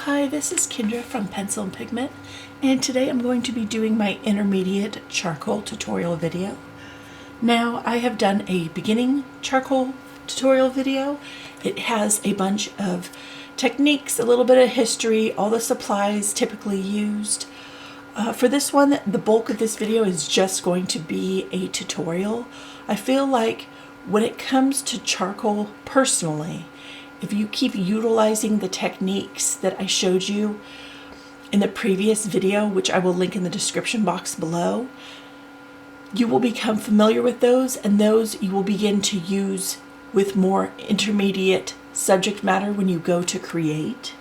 Hi, this is Kendra from Pencil and Pigment, and today I'm going to be doing my intermediate charcoal tutorial video. Now, I have done a beginning charcoal tutorial video. It has a bunch of techniques, a little bit of history, all the supplies typically used. For this one, the bulk of this video is just going to be a tutorial. I feel like when it comes to charcoal personally, if you keep utilizing the techniques that I showed you in the previous video, which I will link in the description box below, you will become familiar with those, and those you will begin to use with more intermediate subject matter when you go to create.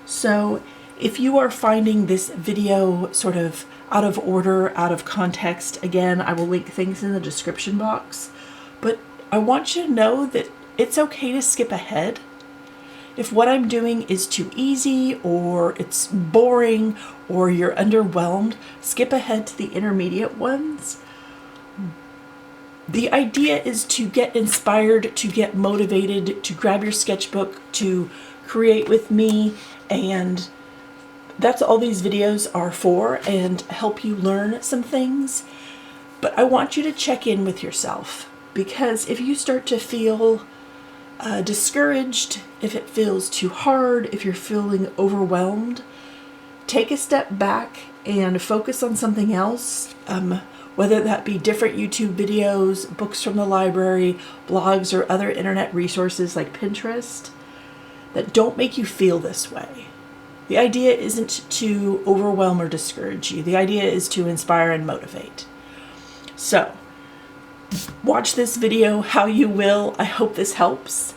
So if you are finding this video sort of out of order, out of context, again, I will link things in the description box, but I want you to know that it's okay to skip ahead. If what I'm doing is too easy or it's boring or you're underwhelmed, skip ahead to the intermediate ones. The idea is to get inspired, to get motivated, to grab your sketchbook, to create with me, and that's all these videos are for, and help you learn some things. But I want you to check in with yourself, because if you start to feel discouraged, if it feels too hard, if you're feeling overwhelmed, take a step back and focus on something else, whether that be different YouTube videos, books from the library, blogs, or other internet resources like Pinterest that don't make you feel this way. The idea isn't to overwhelm or discourage you. The idea is to inspire and motivate. So, watch this video how you will. I hope this helps.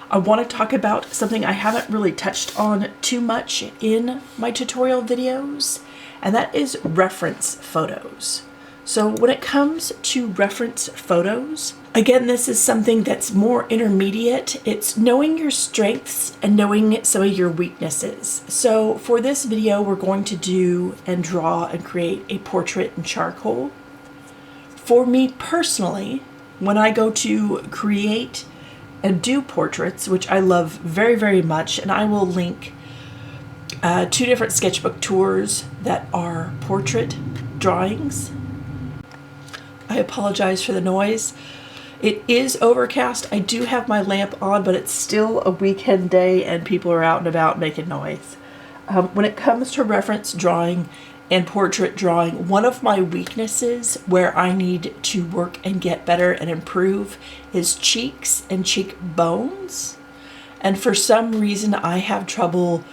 I want to talk about something I haven't really touched on too much in my tutorial videos, and that is reference photos. So when it comes to reference photos, again, this is something that's more intermediate. It's knowing your strengths and knowing some of your weaknesses. So for this video, we're going to do and draw and create a portrait in charcoal. For me personally, when I go to create and do portraits, which I love very, very much, and I will link 2 different sketchbook tours that are portrait drawings. I apologize for the noise. It is overcast. I do have my lamp on, but it's still a weekend day and people are out and about making noise. When it comes to reference drawing and portrait drawing, one of my weaknesses where I need to work and get better and improve is cheeks and cheek bones. And for some reason, I have trouble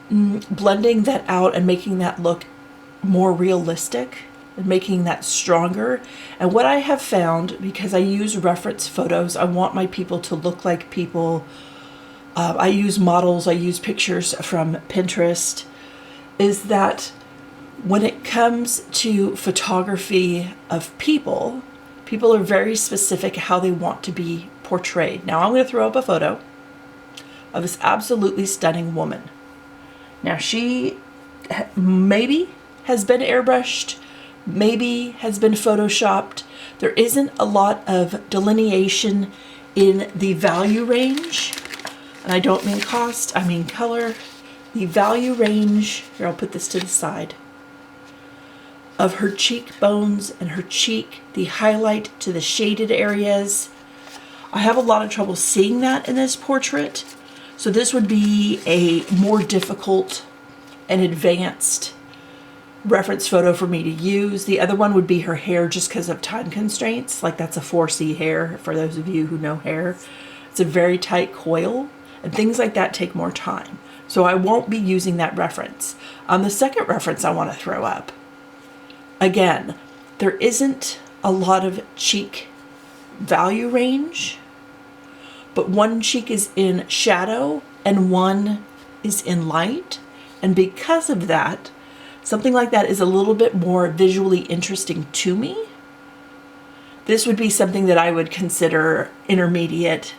blending that out and making that look more realistic and making that stronger. And what I have found, because I use reference photos, I want my people to look like people. I use models, I use pictures from Pinterest, is that when it comes to photography of people, people are very specific how they want to be portrayed. Now I'm going to throw up a photo of this absolutely stunning woman. Now she maybe has been airbrushed, maybe has been photoshopped. There isn't a lot of delineation in the value range. And I don't mean cost, I mean color. The value range, here I'll put this to the side, of her cheekbones and her cheek, the highlight to the shaded areas. I have a lot of trouble seeing that in this portrait. So this would be a more difficult and advanced reference photo for me to use. The other one would be her hair, just because of time constraints. Like, that's a 4C hair, for those of you who know hair. It's a very tight coil, and things like that take more time. So I won't be using that reference. The second reference I want to throw up, again, there isn't a lot of cheek value range, but one cheek is in shadow and one is in light. And because of that, something like that is a little bit more visually interesting to me. This would be something that I would consider intermediate,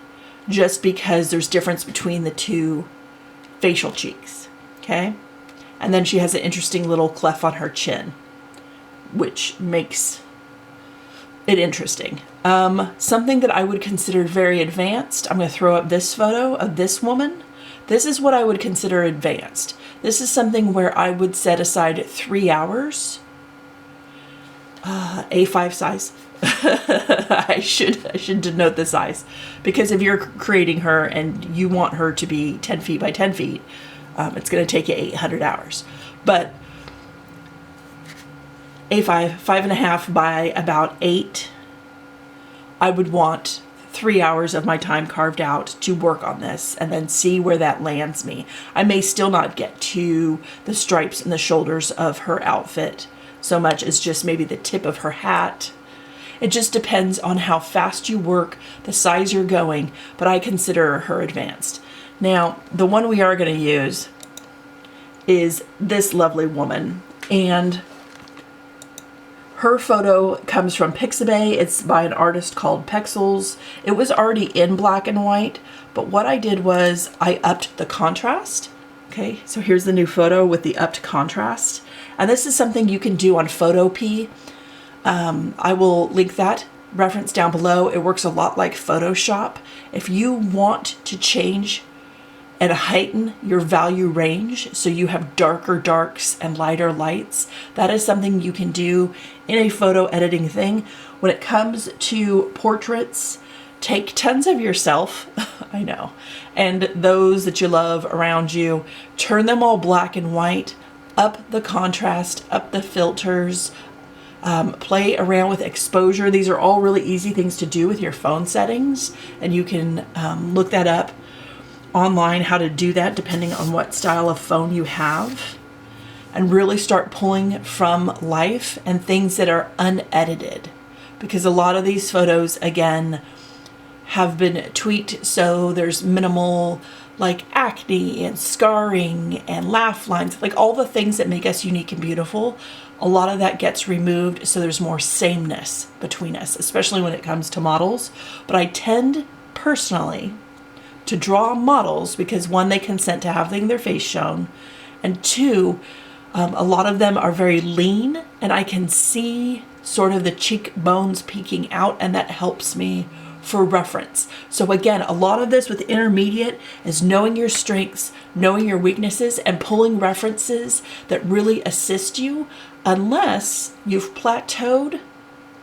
just because there's difference between the two facial cheeks, okay? And then she has an interesting little cleft on her chin, which makes it interesting. Something that I would consider very advanced, I'm going to throw up this photo of this woman. This is what I would consider advanced. This is something where I would set aside 3 hours, A5 size. I should denote the size, because if you're creating her and you want her to be 10 feet by 10 feet, it's going to take you 800 hours. But A5, 5.5 by about 8, I would want 3 hours of my time carved out to work on this and then see where that lands me. I may still not get to the stripes and the shoulders of her outfit so much as just maybe the tip of her hat. It just depends on how fast you work, the size you're going, but I consider her advanced. Now, the one we are going to use is this lovely woman, and her photo comes from Pixabay. It's by an artist called Pexels. It was already in black and white, but what I did was I upped the contrast. Okay, so here's the new photo with the upped contrast. And this is something you can do on Photopea. I will link that reference down below. It works a lot like Photoshop. If you want to change and heighten your value range so you have darker darks and lighter lights, that is something you can do in a photo editing thing. When it comes to portraits, take tons of yourself, I know, and those that you love around you, turn them all black and white, up the contrast, up the filters, play around with exposure. These are all really easy things to do with your phone settings, and you can look that up online, how to do that depending on what style of phone you have, and really start pulling from life and things that are unedited, because a lot of these photos, again, have been tweaked so there's minimal like acne and scarring and laugh lines, like all the things that make us unique and beautiful. A lot of that gets removed so there's more sameness between us, especially when it comes to models. But I tend personally to draw models because, one, they consent to having their face shown, and two, a lot of them are very lean and I can see sort of the cheekbones peeking out, and that helps me for reference. So again, a lot of this with intermediate is knowing your strengths, knowing your weaknesses, and pulling references that really assist you, unless you've plateaued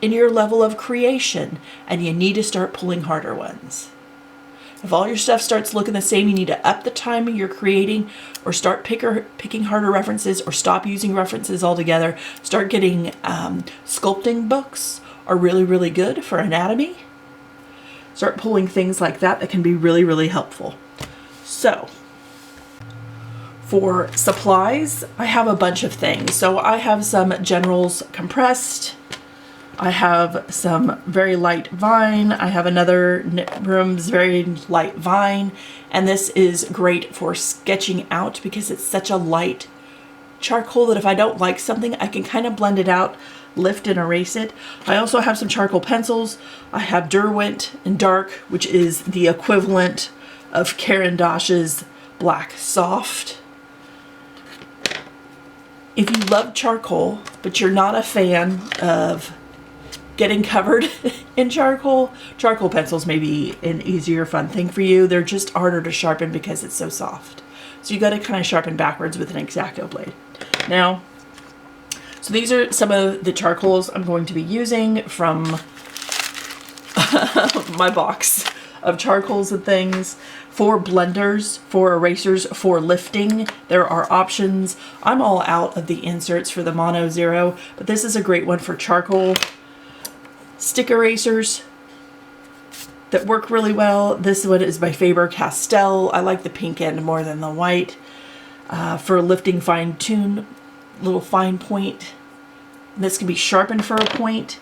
in your level of creation and you need to start pulling harder ones. If all your stuff starts looking the same, you need to up the time you're creating, or start picking harder references, or stop using references altogether. Start getting sculpting books are really, really good for anatomy. Start pulling things like that that can be really, really helpful. So for supplies, I have a bunch of things. So I have some Generals compressed. I have some very light vine. I have another Knitbrooms very light vine. And this is great for sketching out because it's such a light charcoal that if I don't like something, I can kind of blend it out, lift and erase it. I also have some charcoal pencils. I have Derwent in dark, which is the equivalent of Caran d'Ache's black soft. If you love charcoal, but you're not a fan of getting covered in charcoal pencils may be an easier, fun thing for you. They're just harder to sharpen because it's so soft. So you got to kind of sharpen backwards with an X-Acto blade. Now, so these are some of the charcoals I'm going to be using from my box of charcoals and things. For blenders, for erasers, for lifting, there are options. I'm all out of the inserts for the Mono Zero, but this is a great one for charcoal. Stick erasers that work really well. This one is by Faber-Castell. I like the pink end more than the white. For lifting fine tune, little fine point. This can be sharpened for a point.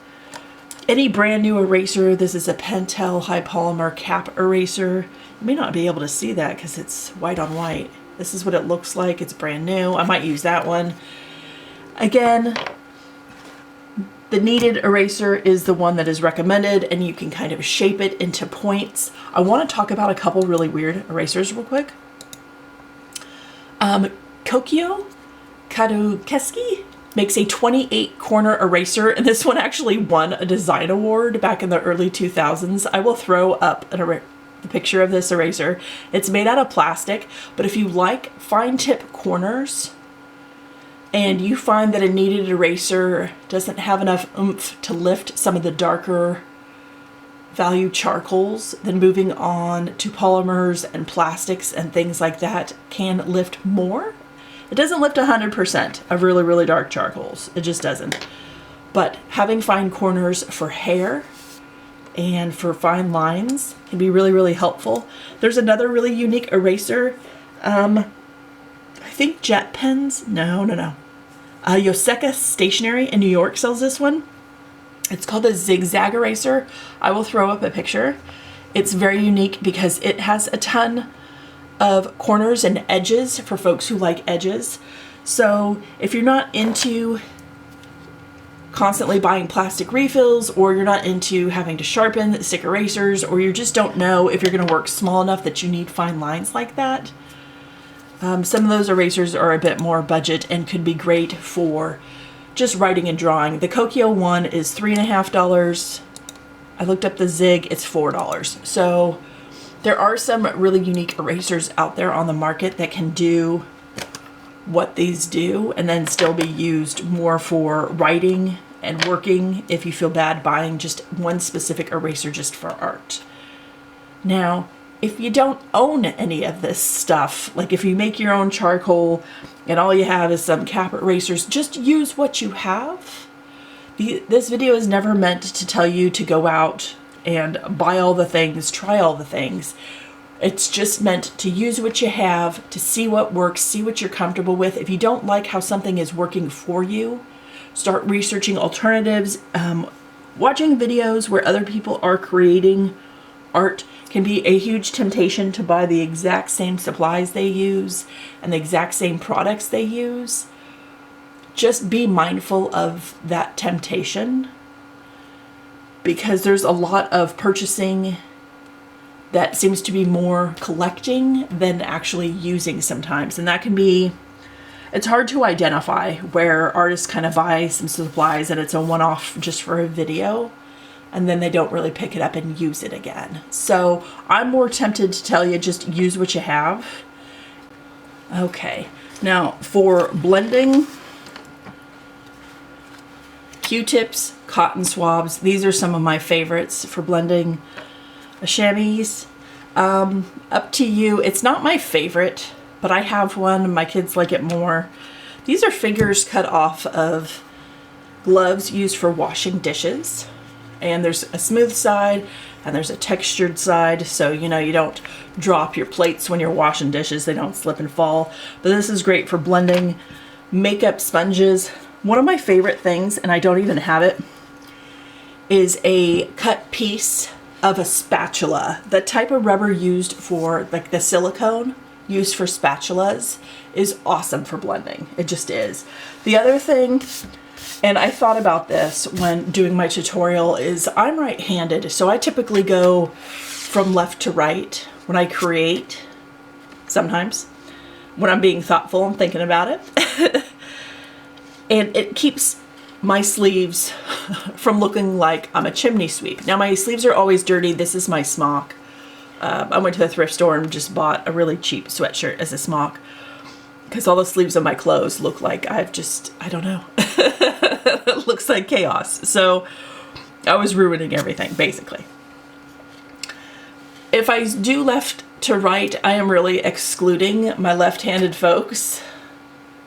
Any brand new eraser, this is a Pentel high polymer cap eraser. You may not be able to see that because it's white on white. This is what it looks like. It's brand new. I might use that one. Again, the kneaded eraser is the one that is recommended, and you can kind of shape it into points. I want to talk about a couple really weird erasers real quick. Kokyo Kadukeski makes a 28 corner eraser, and this one actually won a design award back in the early 2000s. I will throw up the picture of this eraser. It's made out of plastic, but if you like fine tip corners and you find that a kneaded eraser doesn't have enough oomph to lift some of the darker value charcoals, then moving on to polymers and plastics and things like that can lift more. It doesn't lift 100% of really, really dark charcoals. It just doesn't. But having fine corners for hair and for fine lines can be really, really helpful. There's another really unique eraser. I think Jet Pens. No. Yoseka Stationery in New York sells this one. It's called a zigzag eraser. I will throw up a picture. It's very unique because it has a ton of corners and edges for folks who like edges. So if you're not into constantly buying plastic refills, or you're not into having to sharpen stick erasers, or you just don't know if you're going to work small enough that you need fine lines like that, some of those erasers are a bit more budget and could be great for just writing and drawing. The Kokio one is $3.50. I looked up the Zig, it's $4. So there are some really unique erasers out there on the market that can do what these do and then still be used more for writing and working if you feel bad buying just one specific eraser just for art. Now, if you don't own any of this stuff, like if you make your own charcoal and all you have is some cap erasers, just use what you have. This video is never meant to tell you to go out and buy all the things, try all the things. It's just meant to use what you have, to see what works, see what you're comfortable with. If you don't like how something is working for you, start researching alternatives. Watching videos where other people are creating art can be a huge temptation to buy the exact same supplies they use and the exact same products they use. Just be mindful of that temptation, because there's a lot of purchasing that seems to be more collecting than actually using sometimes. And that can be, it's hard to identify where artists kind of buy some supplies and it's a one-off just for a video, and then they don't really pick it up and use it again. So I'm more tempted to tell you, just use what you have. Okay, now for blending, Q-tips, cotton swabs, these are some of my favorites for blending. A chamois, up to you. It's not my favorite, but I have one. My kids like it more. These are fingers cut off of gloves used for washing dishes. And there's a smooth side and there's a textured side, so you know you don't drop your plates when you're washing dishes. They don't slip and fall. But this is great for blending makeup sponges. One of my favorite things, and I don't even have it, is a cut piece of a spatula. The type of rubber used for, like the silicone used for spatulas, is awesome for blending. It just is. The other thing, and I thought about this when doing my tutorial, is I'm right-handed, so I typically go from left to right when I create, sometimes, when I'm being thoughtful and thinking about it. And it keeps my sleeves from looking like I'm a chimney sweep. Now my sleeves are always dirty. This is my smock. I went to the thrift store and just bought a really cheap sweatshirt as a smock because all the sleeves of my clothes look like I don't know. It looks like chaos. So I was ruining everything, basically. If I do left to right, I am really excluding my left-handed folks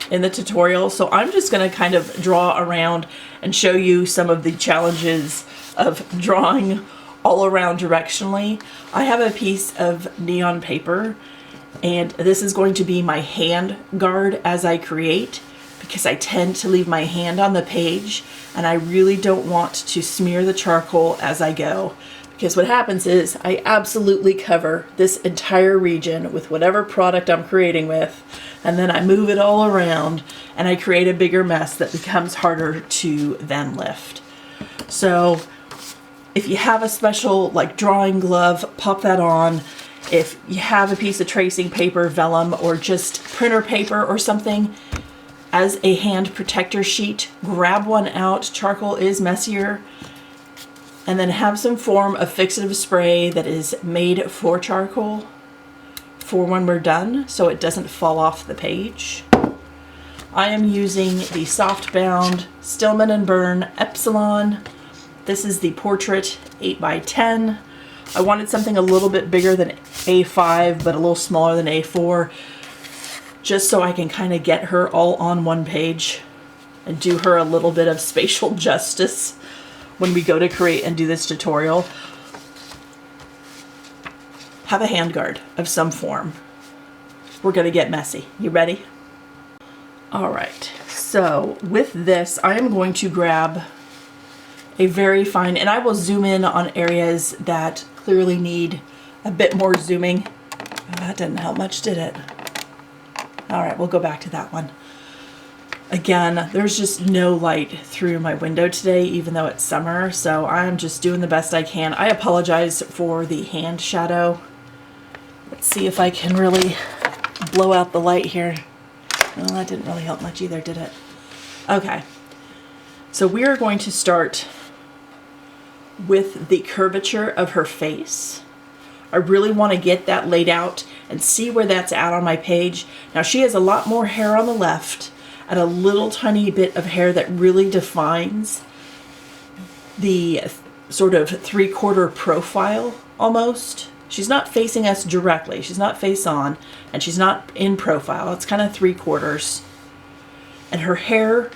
in the tutorial, so I'm just going to kind of draw around and show you some of the challenges of drawing all around directionally. I have a piece of neon paper, and this is going to be my hand guard as I create, because I tend to leave my hand on the page and I really don't want to smear the charcoal as I go. Because what happens is I absolutely cover this entire region with whatever product I'm creating with, and then I move it all around and I create a bigger mess that becomes harder to then lift. So if you have a special like drawing glove, pop that on. If you have a piece of tracing paper, vellum, or just printer paper or something as a hand protector sheet, grab one out. Charcoal is messier. and then have some form of fixative spray that is made for charcoal for when we're done, so it doesn't fall off the page. I am using the Softbound Stillman & Burn Epsilon. This is the Portrait 8x10. I wanted something a little bit bigger than A5, but a little smaller than A4, just so I can kind of get her all on one page and do her a little bit of spatial justice when we go to create and do this tutorial. Have a handguard of some form. We're gonna get messy. You ready? All right, so with this, I am going to grab a very fine, and I will zoom in on areas that clearly need a bit more zooming. Oh, that didn't help much, did it? All right, we'll go back to that one. Again, there's just no light through my window today, even though it's summer, so I'm just doing the best I can. I apologize for the hand shadow. Let's see if I can really blow out the light here. Well, that didn't really help much either, did it? Okay, so we are going to start with the curvature of her face. I really want to get that laid out and see where that's at on my page. Now she has a lot more hair on the left and a little tiny bit of hair that really defines the sort of 3/4 profile almost. She's not facing us directly. She's not face on, and she's not in profile. It's kind of 3/4. And her hair,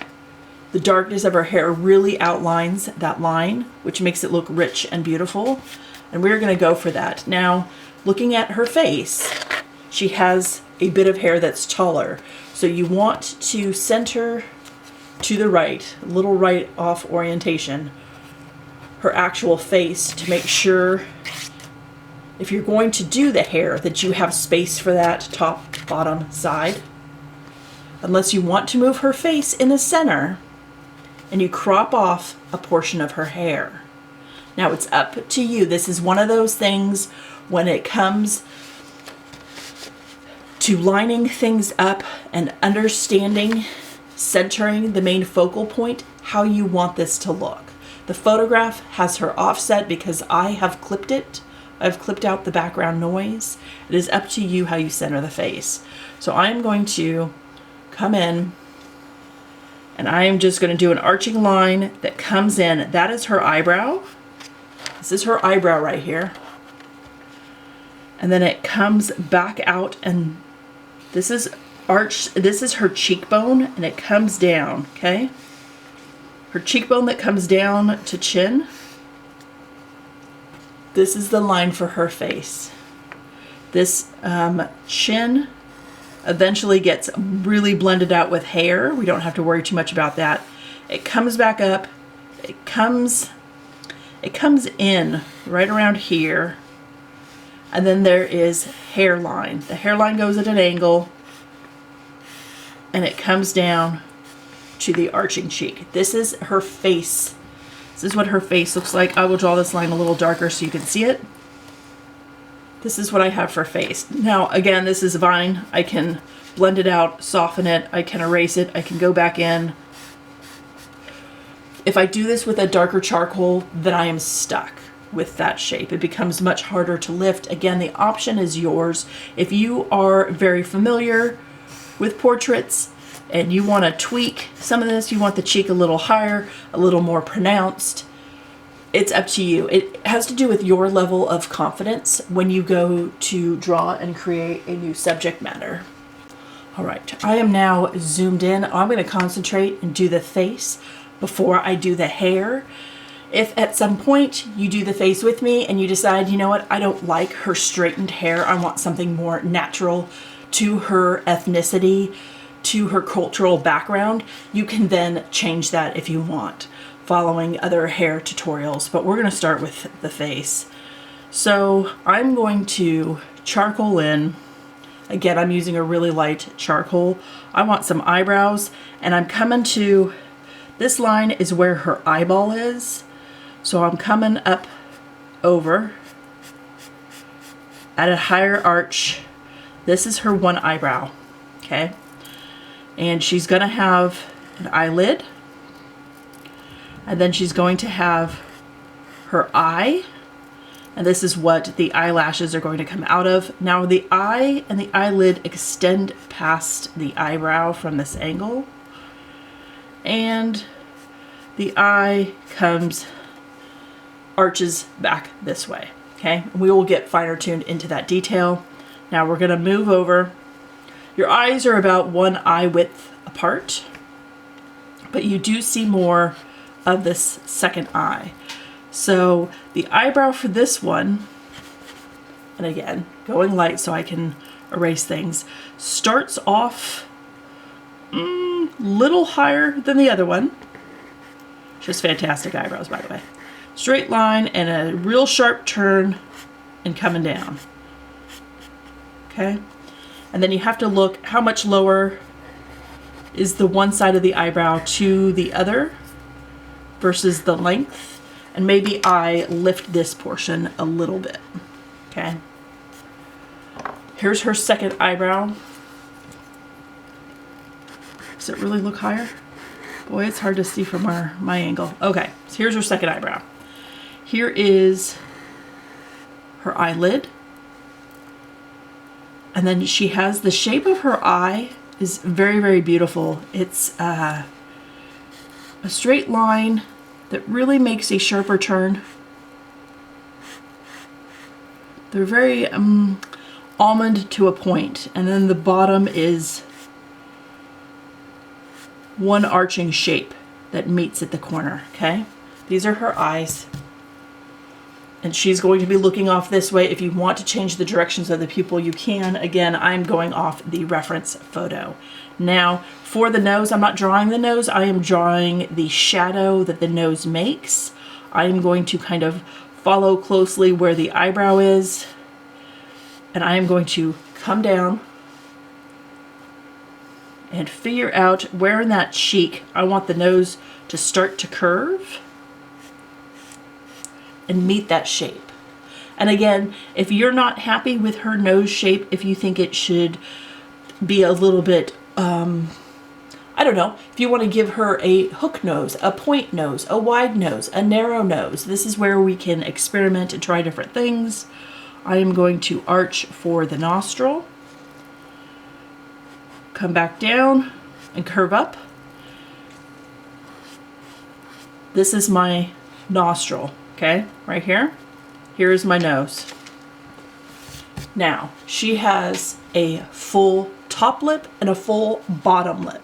the darkness of her hair really outlines that line, which makes it look rich and beautiful. And we're going to go for that. Now, looking at her face, she has a bit of hair that's taller. So you want to center to the right, a little right off orientation, her actual face to make sure if you're going to do the hair that you have space for that top, bottom, side. Unless you want to move her face in the center and you crop off a portion of her hair. Now it's up to you. This is one of those things when it comes to lining things up and understanding, centering the main focal point, how you want this to look. The photograph has her offset because I have clipped it. I've clipped out the background noise. It is up to you how you center the face. So I'm going to come in and I am just going to do an arching line that comes in. That is her eyebrow. This is her eyebrow right here. And then it comes back out, and this is arched. This is her cheekbone, and it comes down, okay? Her cheekbone that comes down to chin. This is the line for her face. This chin eventually gets really blended out with hair. We don't have to worry too much about that. It comes back up. It comes in right around here. And then there is hairline. The hairline goes at an angle and it comes down to the arching cheek. This is her face. This is what her face looks like. I will draw this line a little darker so you can see it. This is what I have for face. Now, again, this is Vine. I can blend it out, soften it, I can erase it, I can go back in. If I do this with a darker charcoal, then I am stuck with that shape. It becomes much harder to lift. Again, the option is yours. If you are very familiar with portraits and you want to tweak some of this, you want the cheek a little higher, a little more pronounced, it's up to you. It has to do with your level of confidence when you go to draw and create a new subject matter. All right, I am now zoomed in. I'm going to concentrate and do the face before I do the hair. If at some point you do the face with me and you decide, you know what, I don't like her straightened hair, I want something more natural to her ethnicity, to her cultural background, you can then change that if you want, following other hair tutorials. But we're going to start with the face. So I'm going to charcoal in. Again, I'm using a really light charcoal. I want some eyebrows, and I'm coming to, this line is where her eyeball is. So I'm coming up over at a higher arch. This is her one eyebrow, okay? And she's gonna have an eyelid, and then she's going to have her eye. And this is what the eyelashes are going to come out of. Now the eye and the eyelid extend past the eyebrow from this angle. And the eye arches back this way, okay? We will get finer tuned into that detail. Now we're gonna move over. Your eyes are about one eye width apart, but you do see more of this second eye. So the eyebrow for this one, and again, going light so I can erase things, starts off a little higher than the other one. Just fantastic eyebrows, by the way. Straight line and a real sharp turn and coming down. Okay? And then you have to look how much lower is the one side of the eyebrow to the other versus the length. And maybe I lift this portion a little bit. Okay? Here's her second eyebrow. Does it really look higher? Boy, it's hard to see from my angle. Okay, so here's her second eyebrow. Here is her eyelid. And then she has the shape of her eye is very, very beautiful. It's a straight line that really makes a sharper turn. They're very almond to a point. And then the bottom is one arching shape that meets at the corner, okay? These are her eyes. And she's going to be looking off this way. If you want to change the directions of the pupil, you can. Again, I'm going off the reference photo. Now, for the nose, I'm not drawing the nose. I am drawing the shadow that the nose makes. I am going to kind of follow closely where the eyebrow is. And I am going to come down and figure out where in that cheek I want the nose to start to curve and meet that shape. And again, if you're not happy with her nose shape, if you think it should be a little bit, I don't know, if you want to give her a hook nose, a point nose, a wide nose, a narrow nose, this is where we can experiment and try different things. I am going to arch for the nostril, come back down and curve up. This is my nostril, okay, right here. Here is my nose. Now, she has a full top lip and a full bottom lip.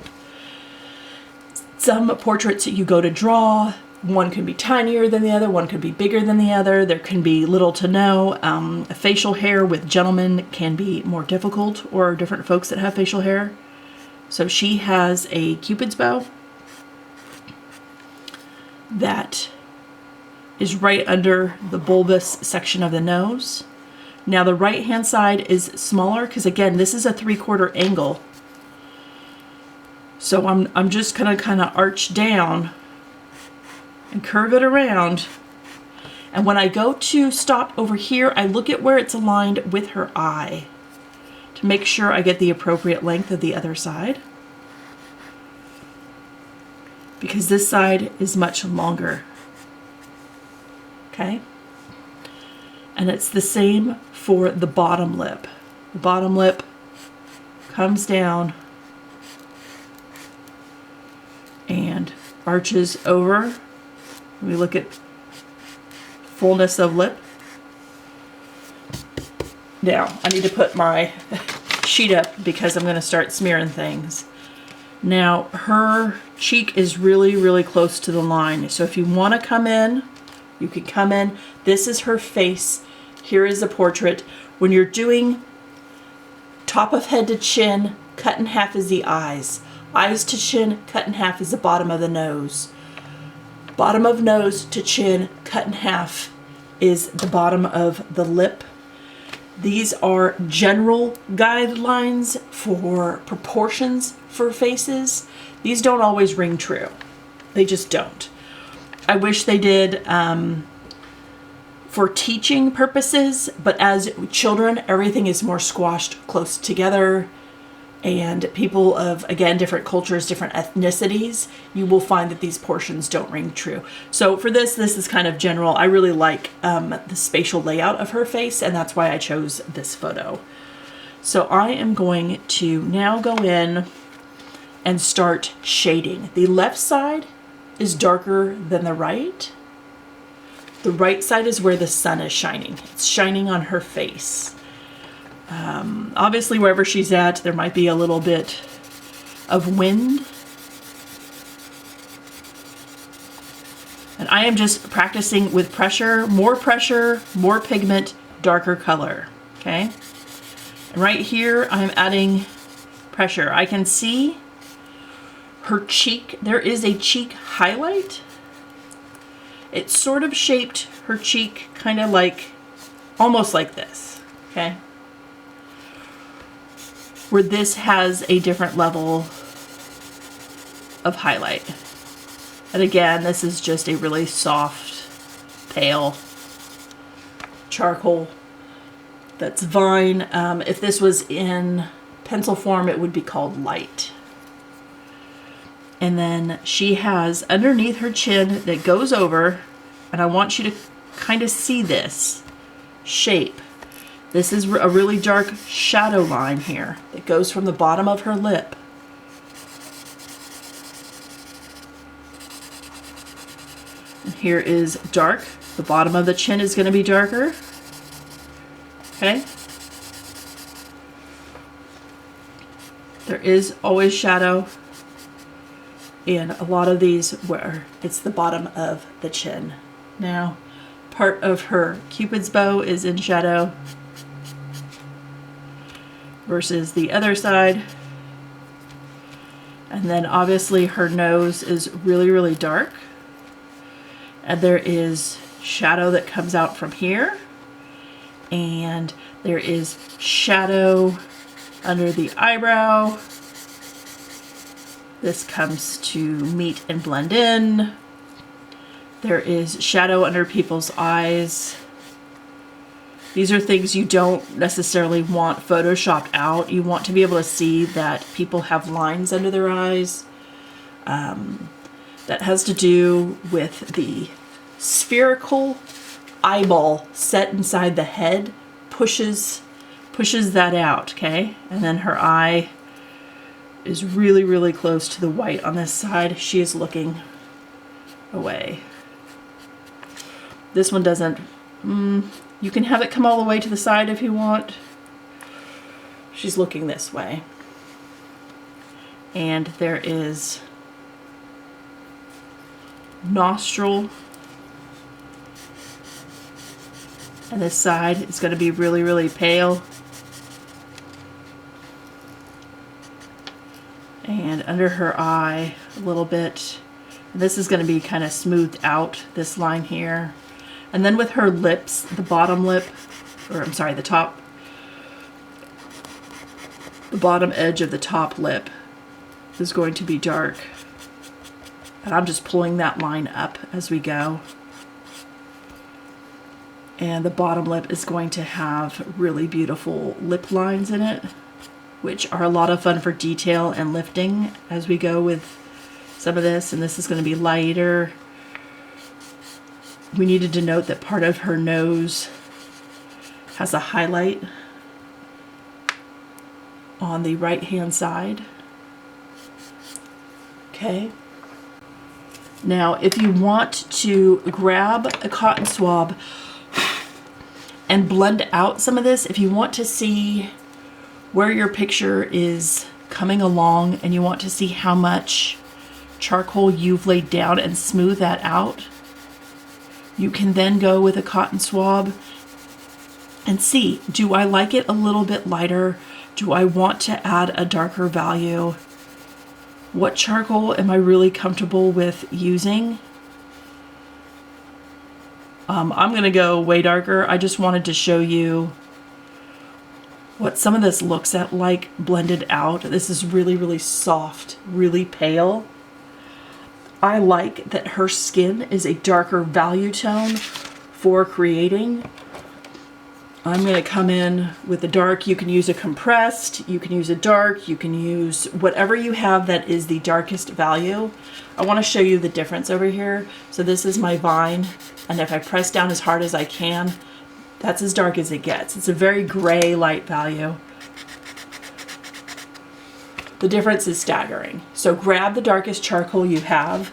Some portraits that you go to draw, one can be tinier than the other, one could be bigger than the other, there can be little to no. Facial hair with gentlemen can be more difficult, or different folks that have facial hair. So she has a Cupid's bow that is right under the bulbous section of the nose. Now the right hand side is smaller because again, this is a 3/4 angle. So I'm just gonna kind of arch down and curve it around. And when I go to stop over here, I look at where it's aligned with her eye to make sure I get the appropriate length of the other side, because this side is much longer. Okay? And it's the same for the bottom lip. The bottom lip comes down and arches over. We look at fullness of lip. Now, I need to put my sheet up because I'm going to start smearing things. Now, her cheek is really, really close to the line. So if you want to come in, you can come in. This is her face. Here is the portrait. When you're doing top of head to chin, cut in half is the eyes. Eyes to chin, cut in half is the bottom of the nose. Bottom of nose to chin, cut in half is the bottom of the lip. These are general guidelines for proportions for faces. These don't always ring true. They just don't. I wish they did for teaching purposes, but as children, everything is more squashed close together. And people of, again, different cultures, different ethnicities, you will find that these portions don't ring true. So for this is kind of general. I really like the spatial layout of her face, and that's why I chose this photo. So I am going to now go in and start shading. The left side is darker than the right. The right side is where the sun is shining. It's shining on her face. Obviously, wherever she's at, there might be a little bit of wind. And I am just practicing with pressure, more pigment, darker color, okay? And right here, I'm adding pressure. I can see her cheek. There is a cheek highlight. It sort of shaped her cheek kind of like, almost like this, okay? Where this has a different level of highlight. And again, this is just a really soft, pale charcoal that's Vine. If this was in pencil form, it would be called light. And then she has underneath her chin that goes over, and I want you to kind of see this shape. This is a really dark shadow line here that goes from the bottom of her lip and here is dark. The bottom of the chin is going to be darker. Okay. There is always shadow in a lot of these where it's the bottom of the chin. Now, part of her Cupid's bow is in shadow versus the other side. And then obviously her nose is really, really dark. And there is shadow that comes out from here. And there is shadow under the eyebrow. This comes to meet and blend in. There is shadow under people's eyes. These are things you don't necessarily want photoshopped out. You want to be able to see that people have lines under their eyes. That has to do with the spherical eyeball set inside the head pushes that out, okay? And then her eye is really, really close to the white on this side. She is looking away. This one doesn't. You can have it come all the way to the side if you want. She's looking this way. And there is nostril. And this side is going to be really, really pale. And under her eye a little bit. And this is going to be kind of smoothed out, this line here. And then with her lips, the bottom lip, or I'm sorry, the bottom edge of the top lip is going to be dark. And I'm just pulling that line up as we go. And the bottom lip is going to have really beautiful lip lines in it, which are a lot of fun for detail and lifting as we go with some of this. And this is going to be lighter. We needed to note that part of her nose has a highlight on the right hand side. Okay. Now, if you want to grab a cotton swab and blend out some of this, if you want to see where your picture is coming along and you want to see how much charcoal you've laid down and smooth that out, you can then go with a cotton swab and see, do I like it a little bit lighter? Do I want to add a darker value? What charcoal am I really comfortable with using? I'm going to go way darker. I just wanted to show you what some of this looks at like blended out. This is really, really soft, really pale. I like that her skin is a darker value tone for creating. I'm going to come in with the dark. You can use a compressed, you can use a dark, you can use whatever you have that is the darkest value. I want to show you the difference over here. So this is my vine, and if I press down as hard as I can, that's as dark as it gets. It's a very gray light value. The difference is staggering. So grab the darkest charcoal you have.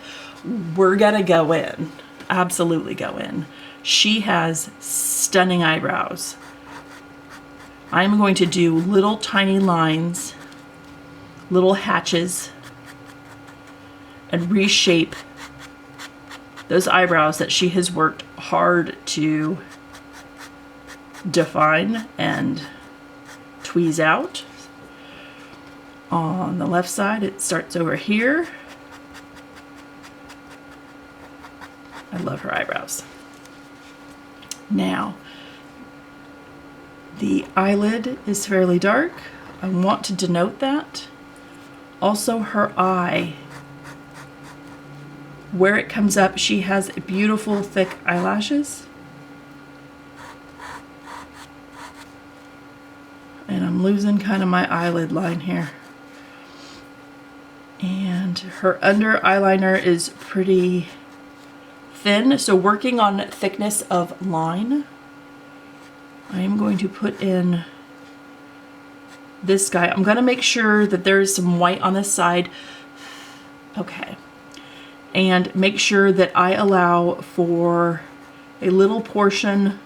We're gonna go in, absolutely go in. She has stunning eyebrows. I'm going to do little tiny lines, little hatches, and reshape those eyebrows that she has worked hard to define and tweeze out. On the left side, it starts over here. I love her eyebrows. Now, the eyelid is fairly dark. I want to denote that. Also, her eye, where it comes up, she has beautiful thick eyelashes. And I'm losing kind of my eyelid line here. And her under eyeliner is pretty thin, so working on thickness of line, I am going to put in this guy. I'm going to make sure that there is some white on this side. Okay. And make sure that I allow for a little portion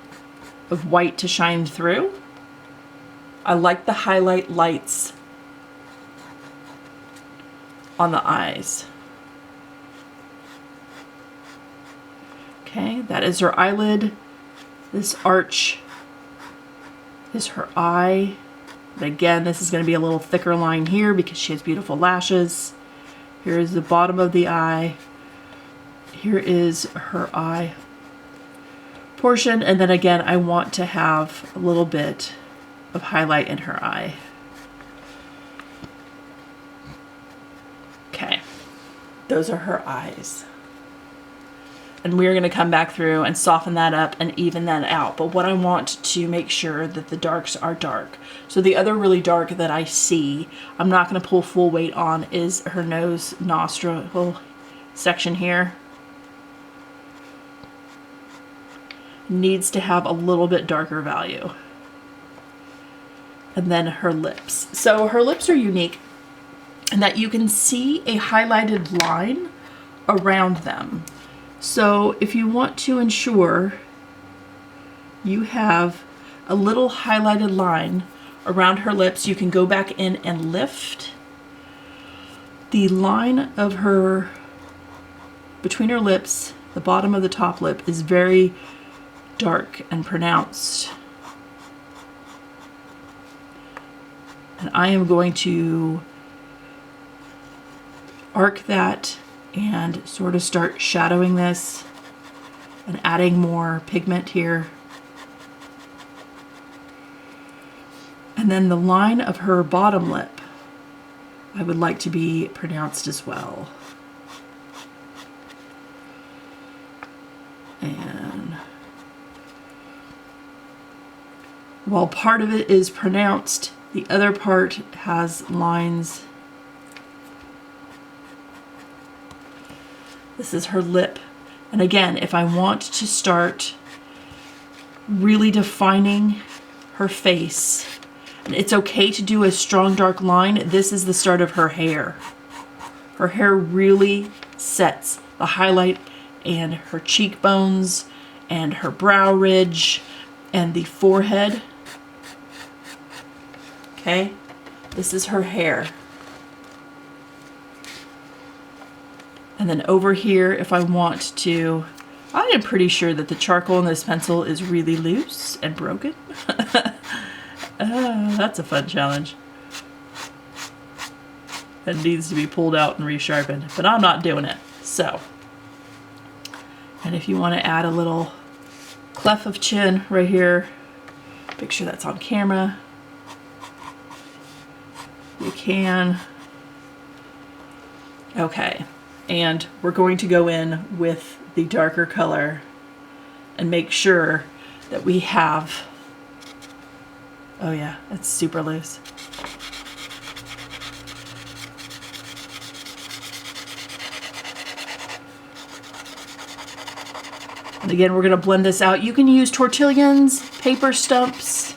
of white to shine through. I like the highlight lights on the eyes. Okay, that is her eyelid. This arch is her eye. But again, this is going to be a little thicker line here because she has beautiful lashes. Here is the bottom of the eye. Here is her eye portion. And then again, I want to have a little bit of highlight in her eye. Okay, those are her eyes. And we're going to come back through and soften that up and even that out. But what I want to make sure that the darks are dark. So the other really dark that I see, I'm not going to pull full weight on, is her nose nostril section here. Needs to have a little bit darker value. And then her lips. So her lips are unique in that you can see a highlighted line around them. So if you want to ensure you have a little highlighted line around her lips, you can go back in and lift the line of her, between her lips, the bottom of the top lip is very dark and pronounced. And I am going to arc that and sort of start shadowing this and adding more pigment here. And then the line of her bottom lip, I would like to be pronounced as well. And while part of it is pronounced, the other part has lines. This is her lip. And again, if I want to start really defining her face, and it's okay to do a strong dark line, this is the start of her hair. Her hair really sets the highlight and her cheekbones and her brow ridge and the forehead. Okay, this is her hair. And then over here, if I want to, I am pretty sure that the charcoal in this pencil is really loose and broken. That's a fun challenge. It needs to be pulled out and resharpened, but I'm not doing it. So, and if you want to add a little cleft of chin right here, make sure that's on camera. You can. Okay. And we're going to go in with the darker color and make sure that we have Oh yeah, it's super loose. And again, we're going to blend this out. You can use tortillons, paper stumps.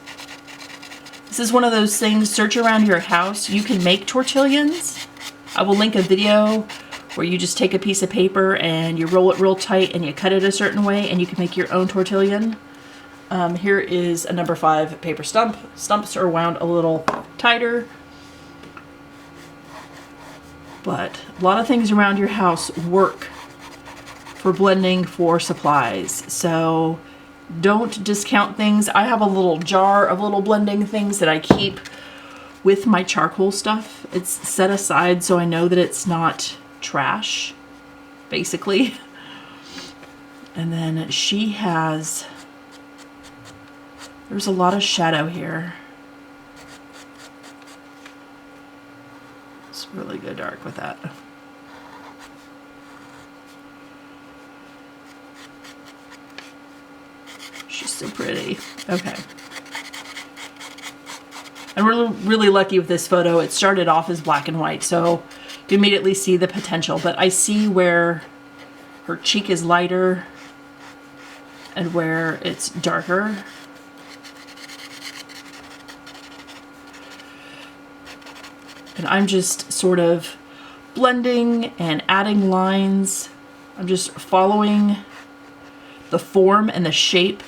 This is one of those things, search around your house. You can make tortillons. I will link a video where you just take a piece of paper and you roll it real tight and you cut it a certain way and you can make your own tortillon. Here is a number 5 paper stump. Stumps are wound a little tighter. But a lot of things around your house work for blending for supplies. So don't discount things. I have a little jar of little blending things that I keep with my charcoal stuff. It's set aside so I know that it's not trash, basically. And then she has, there's a lot of shadow here. It's really go dark with that. She's so pretty. Okay. And we're really lucky with this photo. It started off as black and white, so you immediately see the potential. But I see where her cheek is lighter and where it's darker. And I'm just sort of blending and adding lines. I'm just following the form and the shape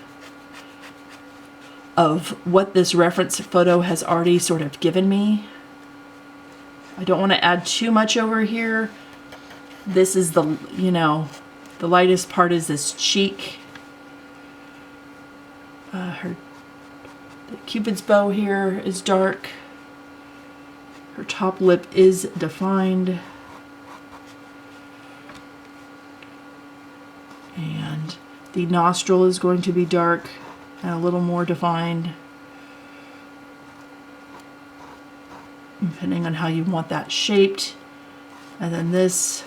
of what this reference photo has already sort of given me. I don't want to add too much over here. This is the, you know, the lightest part is this cheek. The Cupid's bow here is dark. Her top lip is defined. And the nostril is going to be dark and a little more defined, depending on how you want that shaped. And then this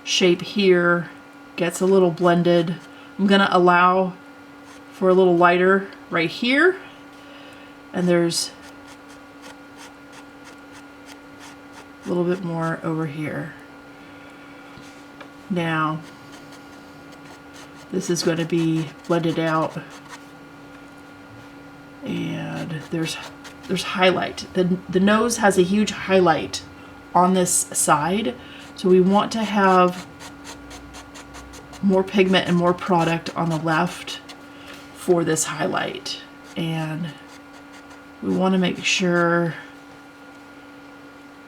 shape here gets a little blended. I'm gonna allow for a little lighter right here, and there's a little bit more over here. Now, this is going to be blended out, and there's highlight. The nose has a huge highlight on this side, so we want to have more pigment and more product on the left for this highlight, and we want to make sure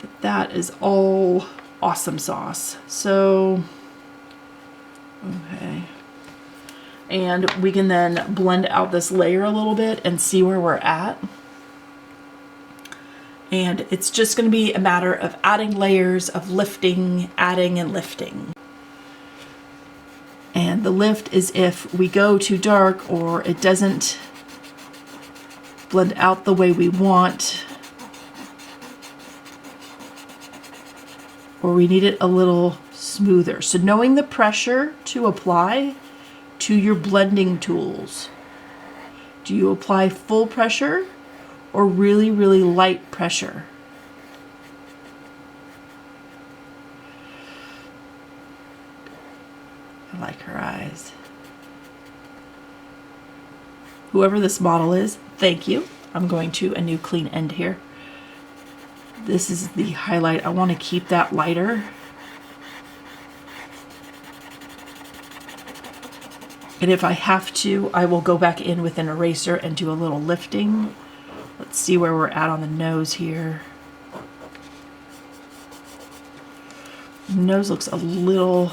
that that is all awesome sauce. So okay, and we can then blend out this layer a little bit and see where we're at. And it's just going to be a matter of adding layers, of lifting, adding and lifting. And the lift is if we go too dark or it doesn't blend out the way we want, or we need it a little smoother. So knowing the pressure to apply to your blending tools. Do you apply full pressure or really, really light pressure? I like her eyes. Whoever this model is, thank you. I'm going to a new clean end here. This is the highlight. I want to keep that lighter. And if I have to, I will go back in with an eraser and do a little lifting. Let's see where we're at on the nose here. The nose looks a little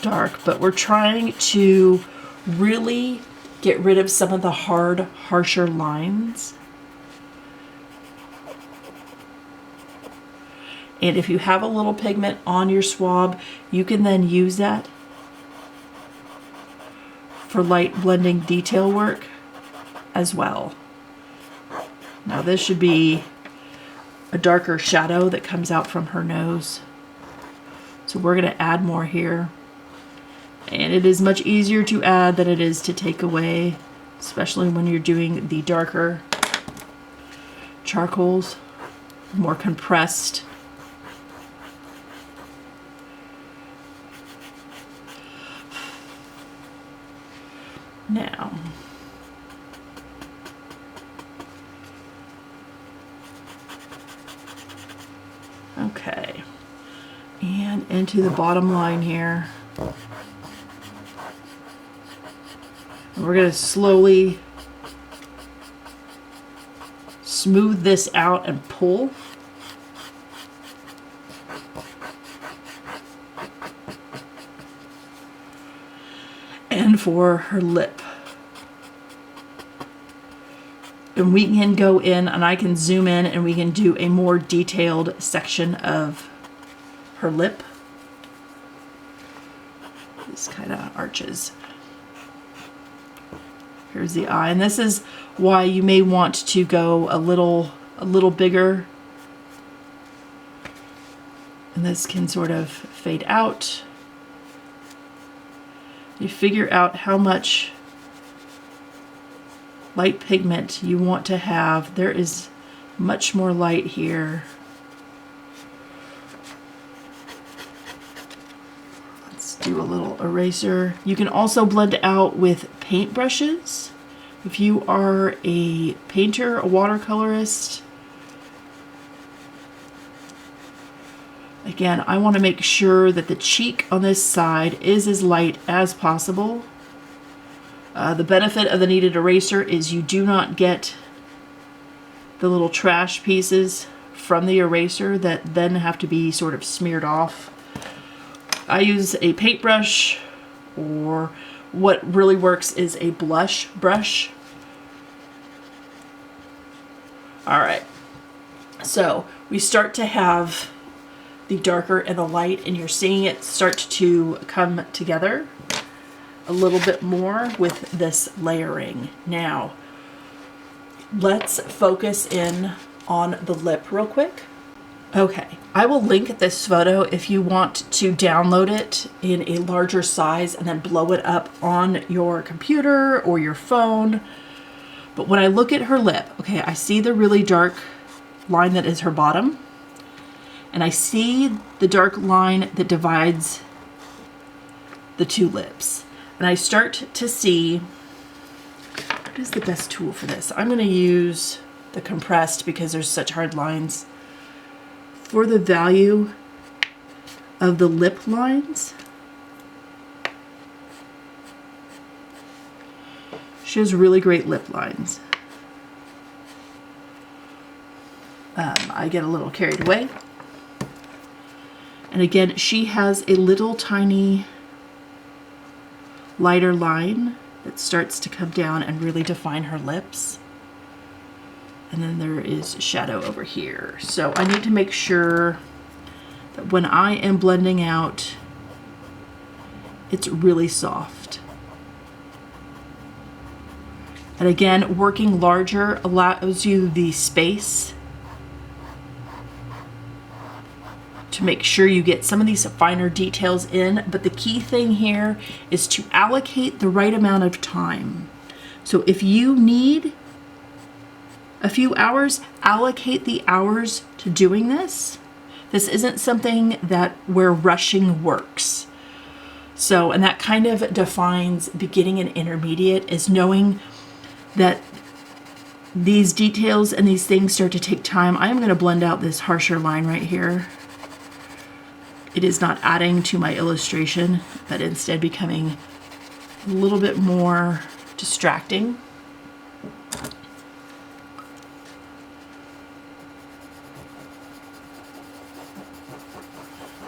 dark, but we're trying to really get rid of some of the hard, harsher lines. And if you have a little pigment on your swab, you can then use that for light blending detail work as well. Now this should be a darker shadow that comes out from her nose. So we're going to add more here. And it is much easier to add than it is to take away. especially when you're doing the darker charcoals, more compressed. Now, okay, and into the bottom line here. And we're going to slowly smooth this out and pull. And for her lip. And we can go in and I can zoom in and we can do a more detailed section of her lip. This kind of arches. Here's the eye, and this is why you may want to go a little bigger. And this can sort of fade out. You figure out how much light pigment you want to have. There is much more light here. Let's do a little eraser. You can also blend out with paint brushes. If you are a painter, a watercolorist, again, I want to make sure that the cheek on this side is as light as possible. The benefit of the kneaded eraser is you do not get the little trash pieces from the eraser that then have to be sort of smeared off. I use a paintbrush, or what really works is a blush brush. All right, so we start to have the darker and the light, and you're seeing it start to come together a little bit more with this layering. Now, let's focus in on the lip real quick. Okay, I will link this photo if you want to download it in a larger size and then blow it up on your computer or your phone. But when I look at her lip, okay, I see the really dark line that is her bottom, and I see the dark line that divides the two lips. And I start to see, what is the best tool for this? I'm going to use the compressed because there's such hard lines. For the value of the lip lines, she has really great lip lines. I get a little carried away. And again, she has a little tiny lighter line that starts to come down and really define her lips. And then there is shadow over here. So I need to make sure that when I am blending out, it's really soft. And again, working larger allows you the space to make sure you get some of these finer details in. But the key thing here is to allocate the right amount of time. So if you need a few hours, allocate the hours to doing this. This isn't something that where rushing works. So, and that kind of defines beginning and intermediate, is knowing that these details and these things start to take time. I am going to blend out this harsher line right here. It is not adding to my illustration, but instead becoming a little bit more distracting.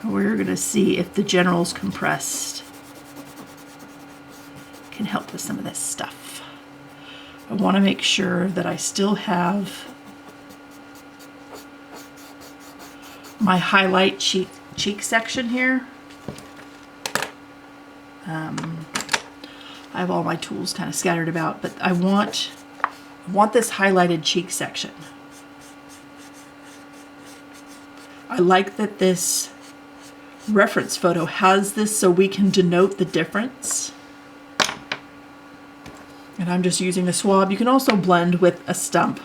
We're going to see if the General's compressed can help with some of this stuff. I want to make sure that I still have my highlight cheek section here. I have all my tools kind of scattered about, but I want this highlighted cheek section. I like that this reference photo has this so we can denote the difference. And And I'm just using a swab. You can also blend with a stump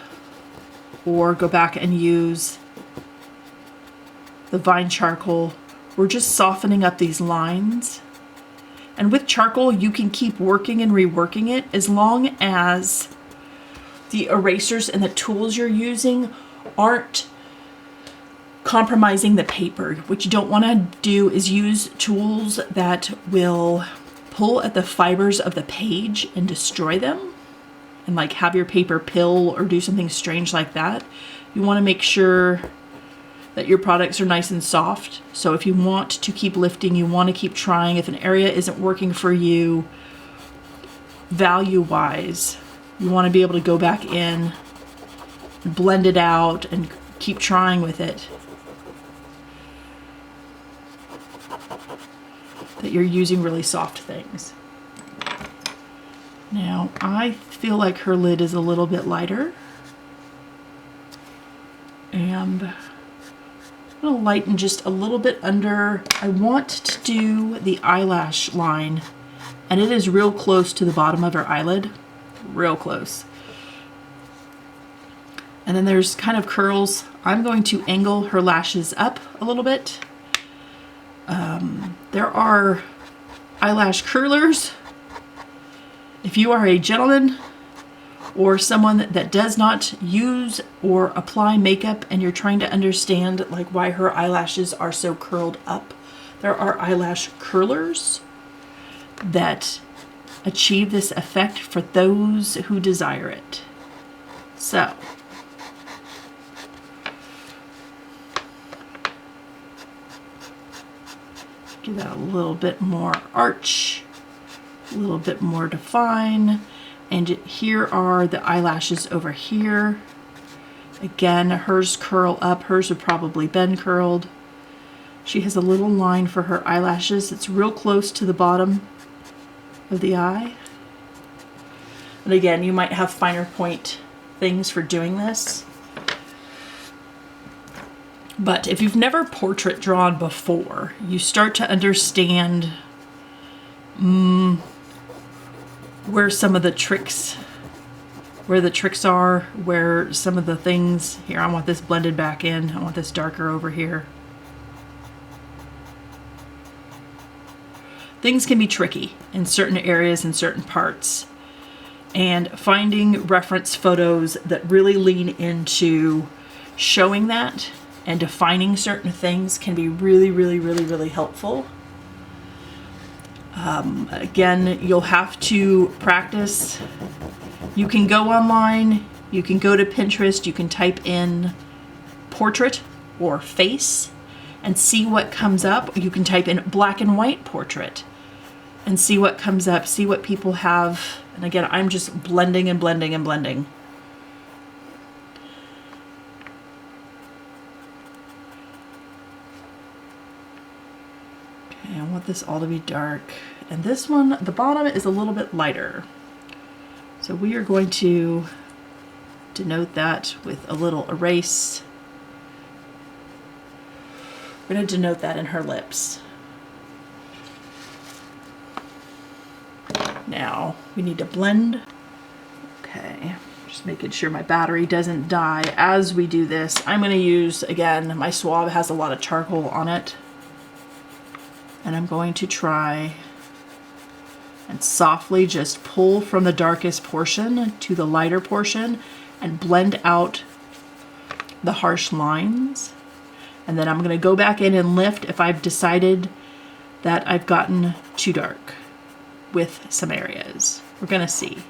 or go back and use the Vine charcoal. We're just softening up these lines. And with charcoal, you can keep working and reworking it as long as the erasers and the tools you're using aren't compromising the paper. What you don't want to do is use tools that will pull at the fibers of the page and destroy them, and like have your paper pill or do something strange like that. You want to make sure that your products are nice and soft. So if you want to keep lifting, you want to keep trying. If an area isn't working for you value-wise, you want to be able to go back in and blend it out and keep trying with it. That you're using really soft things. Now, I feel like her lid is a little bit lighter. And I'm going to lighten just a little bit under. I want to do the eyelash line, and it is real close to the bottom of her eyelid. Real close. And then there's kind of curls. I'm going to angle her lashes up a little bit. There are eyelash curlers. If you are a gentleman or someone that does not use or apply makeup and you're trying to understand like why her eyelashes are so curled up, there are eyelash curlers that achieve this effect for those who desire it. So, give that a little bit more arch, a little bit more define. And here are the eyelashes over here. Again, hers curl up. Hers would probably been curled. She has a little line for her eyelashes. It's real close to the bottom of the eye. And again, you might have finer point things for doing this. But if you've never portrait drawn before, you start to understand where some of the tricks, where some of the things, here I want this blended back in, I want this darker over here. Things can be tricky in certain areas and certain parts. And finding reference photos that really lean into showing that and defining certain things can be really, really, really, really helpful. Again, you'll have to practice. You can go online, you can go to Pinterest, you can type in portrait or face and see what comes up. You can type in black and white portrait and see what comes up, see what people have. And again, I'm just blending and blending and blending. Okay, I want this all to be dark. And this one, the bottom is a little bit lighter. So we are going to denote that with a little erase. We're going to denote that in her lips. Now we need to blend. Okay, just making sure my battery doesn't die as we do this. I'm going to use, again, my swab has a lot of charcoal on it. And I'm going to try and softly just pull from the darkest portion to the lighter portion and blend out the harsh lines. And then I'm going to go back in and lift if I've decided that I've gotten too dark with some areas. We're going to see.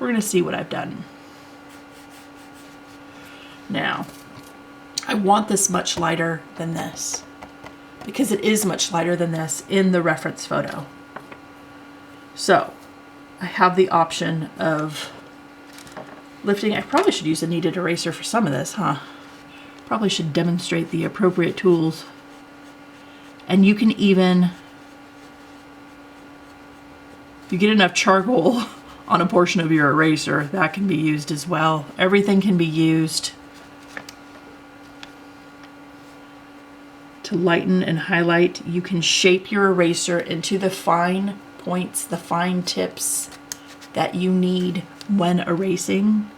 We're going to see what I've done. Now, I want this much lighter than this because it is much lighter than this in the reference photo. So I have the option of lifting. I probably should use a kneaded eraser for some of this, huh? Probably should demonstrate the appropriate tools. And you can even, if you get enough charcoal on a portion of your eraser, that can be used as well. Everything can be used to lighten and highlight. You can shape your eraser into the fine points, the fine tips that you need when erasing.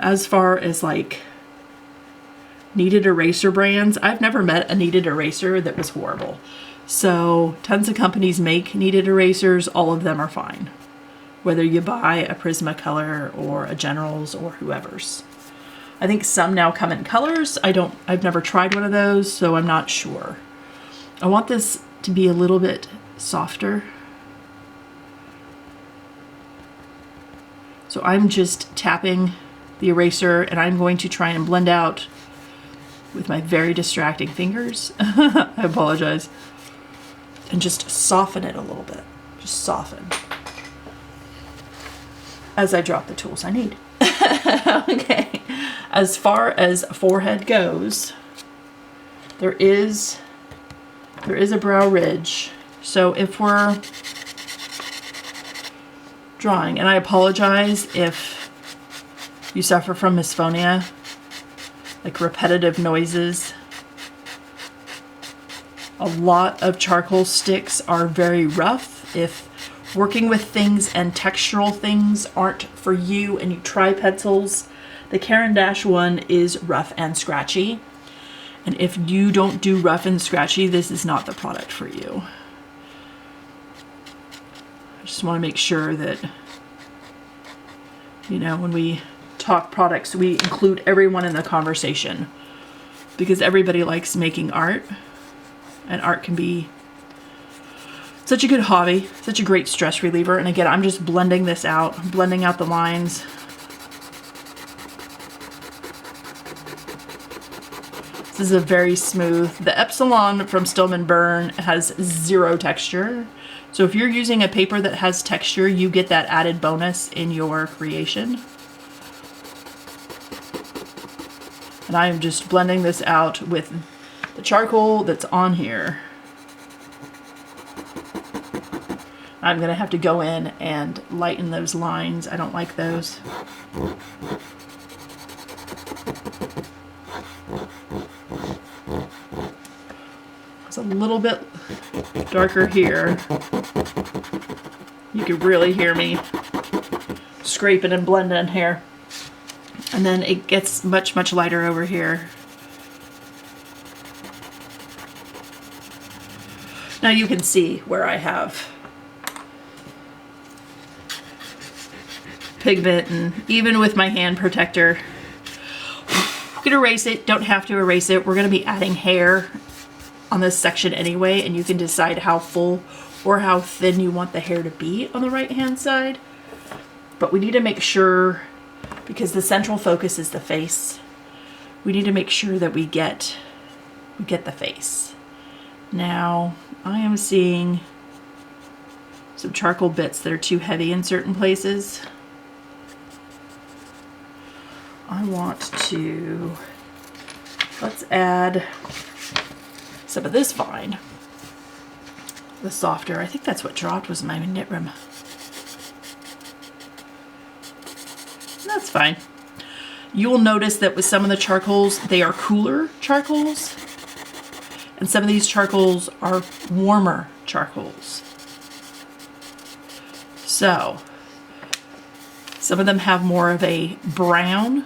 As far as like kneaded eraser brands, I've never met a kneaded eraser that was horrible. So tons of companies make kneaded erasers. All of them are fine, whether you buy a Prismacolor or a General's or whoever's. I think some now come in colors. I've never tried one of those, so I'm not sure. I want this to be a little bit softer. So I'm just tapping the eraser, and I'm going to try and blend out with my very distracting fingers. I apologize. And just soften it a little bit. Just soften. As I drop the tools I need. Okay. As far as forehead goes, there is a brow ridge. So if we're drawing, and I apologize if you suffer from misphonia, like repetitive noises. A lot of charcoal sticks are very rough. If working with things and textural things aren't for you and you try pencils, the Canon -1 is rough and scratchy. And if you don't do rough and scratchy, this is not the product for you. I just want to make sure that, you know, when we talk products, we include everyone in the conversation, because everybody likes making art, and art can be such a good hobby, such a great stress reliever. And again, I'm just blending this out, blending out the lines. This is a very smooth. The Epsilon from Stillman Burn has zero texture. So if you're using a paper that has texture, you get that added bonus in your creation. And I am just blending this out with the charcoal that's on here. I'm going to have to go in and lighten those lines. I don't like those. It's a little bit darker here. You can really hear me scraping and blending here. And then it gets much, much lighter over here. Now you can see where I have pigment, and even with my hand protector, you can erase it, don't have to erase it. We're going to be adding hair on this section anyway, and you can decide how full or how thin you want the hair to be on the right hand side. But we need to make sure, because the central focus is the face, we need to make sure that we get the face. Now I am seeing some charcoal bits that are too heavy in certain places. I want to, let's add some of this fine, the softer. I think that's what dropped was my knit rim. That's fine. You will notice that with some of the charcoals, they are cooler charcoals, and some of these charcoals are warmer charcoals. So some of them have more of a brown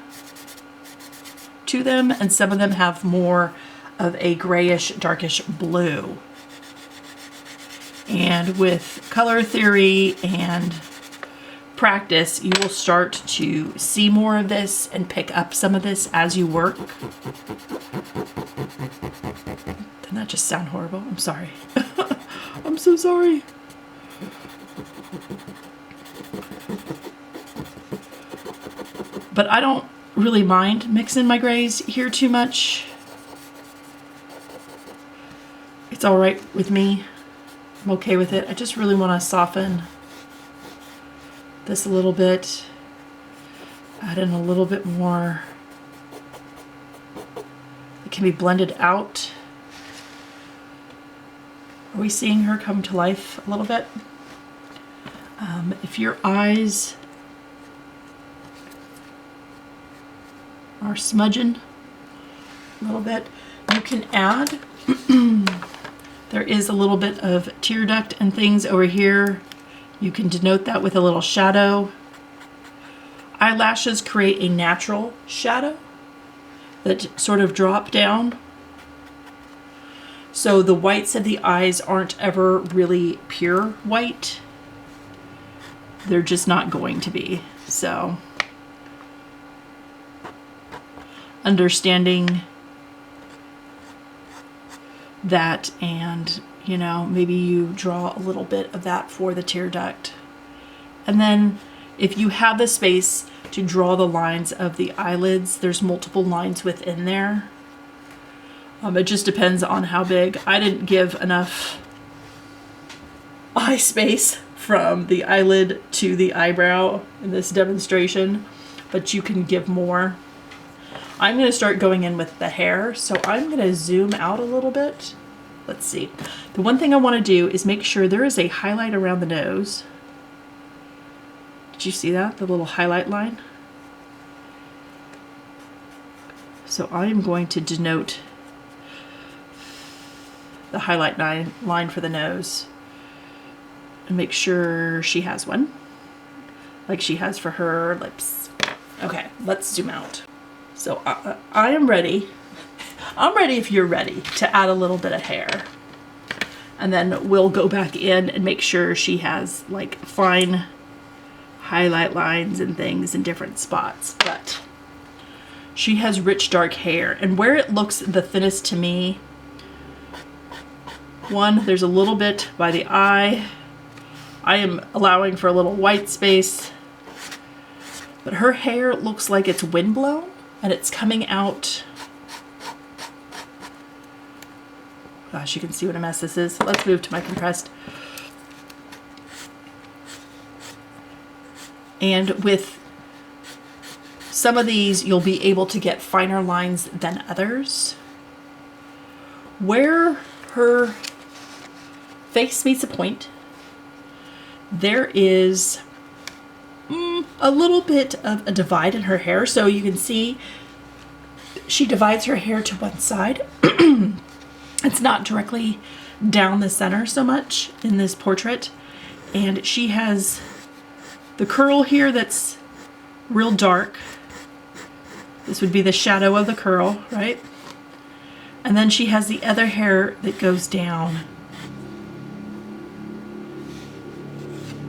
to them, and some of them have more of a grayish, darkish blue. And with color theory and practice, you will start to see more of this and pick up some of this as you work. Didn't that just sound horrible? I'm sorry. I'm so sorry. But I don't really mind mixing my grays here too much. It's all right with me. I'm okay with it. I just really want to soften this a little bit. Add in a little bit more. It can be blended out. Are we seeing her come to life a little bit? If your eyes are smudging a little bit, you can add there is a little bit of tear duct and things over here. You can denote that with a little shadow. Eyelashes create a natural shadow that sort of drop down. So the whites of the eyes aren't ever really pure white. They're just not going to be. So understanding that, and you know, maybe you draw a little bit of that for the tear duct. And then if you have the space to draw the lines of the eyelids, there's multiple lines within there. It just depends on how big. I didn't give enough eye space from the eyelid to the eyebrow in this demonstration, but you can give more. I'm going to start going in with the hair, so I'm going to zoom out a little bit. Let's see. The one thing I want to do is make sure there is a highlight around the nose. Did you see that? The little highlight line? So I am going to denote the highlight line for the nose and make sure she has one, like she has for her lips. Okay, let's zoom out. So I am ready. I'm ready if you're ready to add a little bit of hair. And then we'll go back in and make sure she has like fine highlight lines and things in different spots. But she has rich dark hair, and where it looks the thinnest to me, one, there's a little bit by the eye. I am allowing for a little white space, but her hair looks like it's windblown and it's coming out. Gosh, you can see what a mess this is. Let's move to my compressed. And with some of these, you'll be able to get finer lines than others. Where her face meets a point, there is a little bit of a divide in her hair. So you can see she divides her hair to one side. It's not directly down the center so much in this portrait. And she has the curl here that's real dark. This would be the shadow of the curl, right? And then she has the other hair that goes down.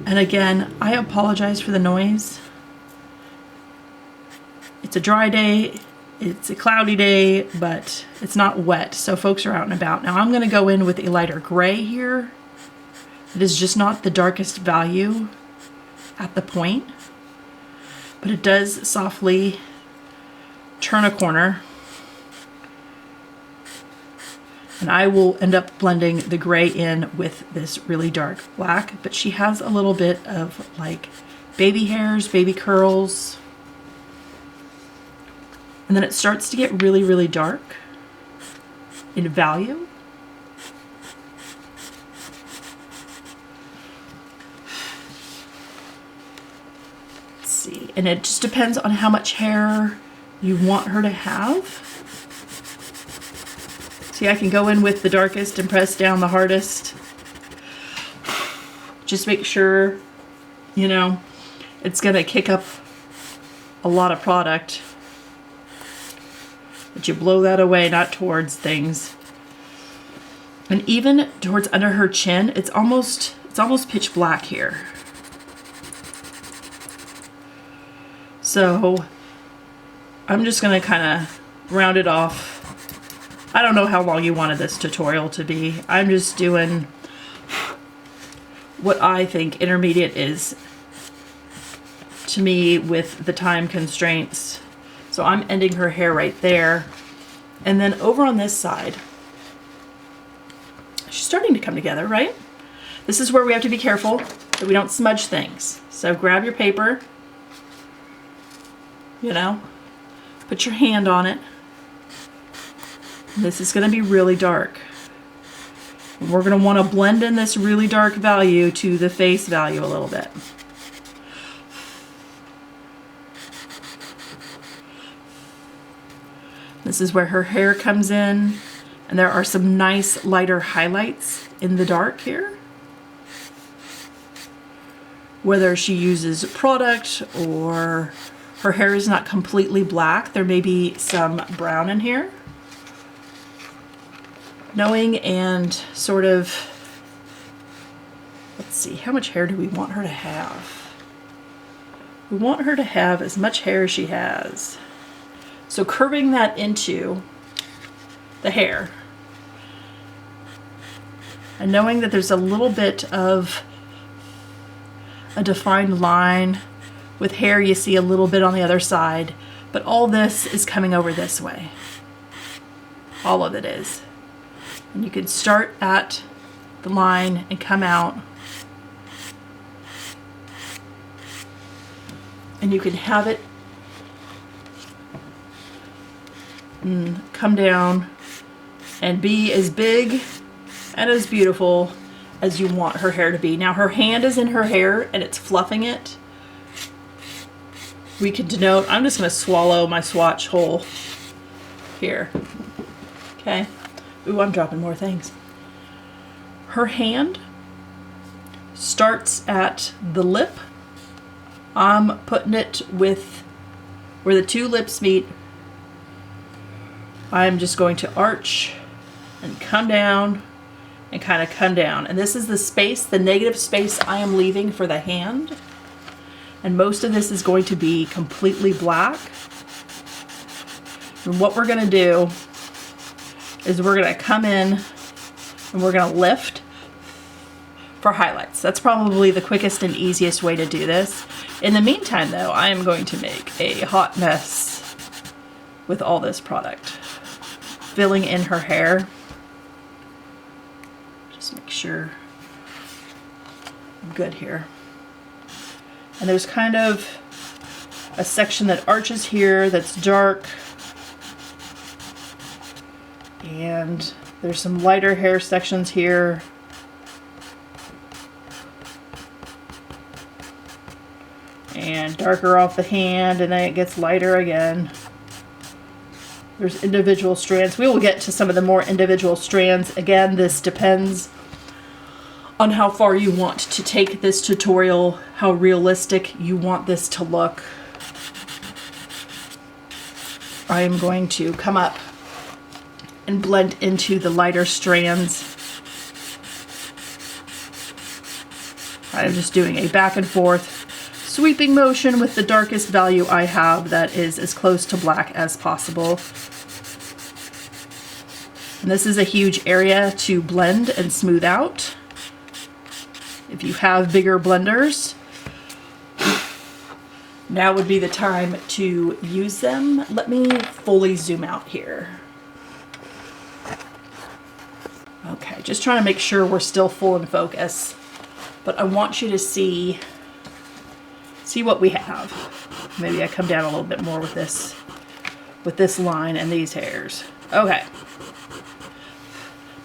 And again, I apologize for the noise. It's a dry day, it's a cloudy day, but it's not wet, so folks are out and about. Now I'm gonna go in with a lighter gray here. It is just not the darkest value at the point, but it does softly turn a corner. And I will end up blending the gray in with this really dark black, but she has a little bit of like baby hairs, baby curls. And then it starts to get really, really dark in value. Let's see, and it just depends on how much hair you want her to have. See, I can go in with the darkest and press down the hardest. Just make sure, you know, it's gonna kick up a lot of product. But you blow that away, not towards things. And even towards under her chin, it's almost pitch black here. So I'm just gonna kind of round it off. I don't know how long you wanted this tutorial to be. I'm just doing what I think intermediate is to me with the time constraints. So I'm ending her hair right there. And then over on this side, she's starting to come together, right? This is where we have to be careful that we don't smudge things. So grab your paper, you know, put your hand on it. This is going to be really dark. And we're going to want to blend in this really dark value to the face value a little bit. This is where her hair comes in, and there are some nice lighter highlights in the dark here. whether she uses product or her hair is not completely black. There may be some brown in here. Knowing and sort of, let's see, how much hair do we want her to have? We want her to have as much hair as she has. So curving that into the hair. And knowing that there's a little bit of a defined line with hair, you see a little bit on the other side, but all this is coming over this way. All of it is. And you can start at the line and come out. And you can have it come down and be as big and as beautiful as you want her hair to be. Now her hand is in her hair and it's fluffing it. We could denote, I'm just going to swallow my swatch whole here. Okay. Ooh, I'm dropping more things. Her hand starts at the lip. I'm putting it with where the two lips meet. I'm just going to arch and come down and kind of come down. And this is the space, the negative space I am leaving for the hand. And most of this is going to be completely black. And what we're going to do is we're going to come in and we're going to lift for highlights. That's probably the quickest and easiest way to do this. In the meantime, though, I am going to make a hot mess with all this product. Filling in her hair. Just make sure I'm good here. And there's kind of a section that arches here that's dark. And there's some lighter hair sections here. And darker off the hand, and then it gets lighter again. There's individual strands. We will get to some of the more individual strands. Again, this depends on how far you want to take this tutorial, how realistic you want this to look. I am going to come up and blend into the lighter strands. I'm just doing a back and forth sweeping motion with the darkest value I have that is as close to black as possible. And this is a huge area to blend and smooth out. If you have bigger blenders, now would be the time to use them. Let me fully zoom out here. Okay, just trying to make sure we're still full in focus, but I want you to see what we have. Maybe I come down a little bit more with this line and these hairs. Okay.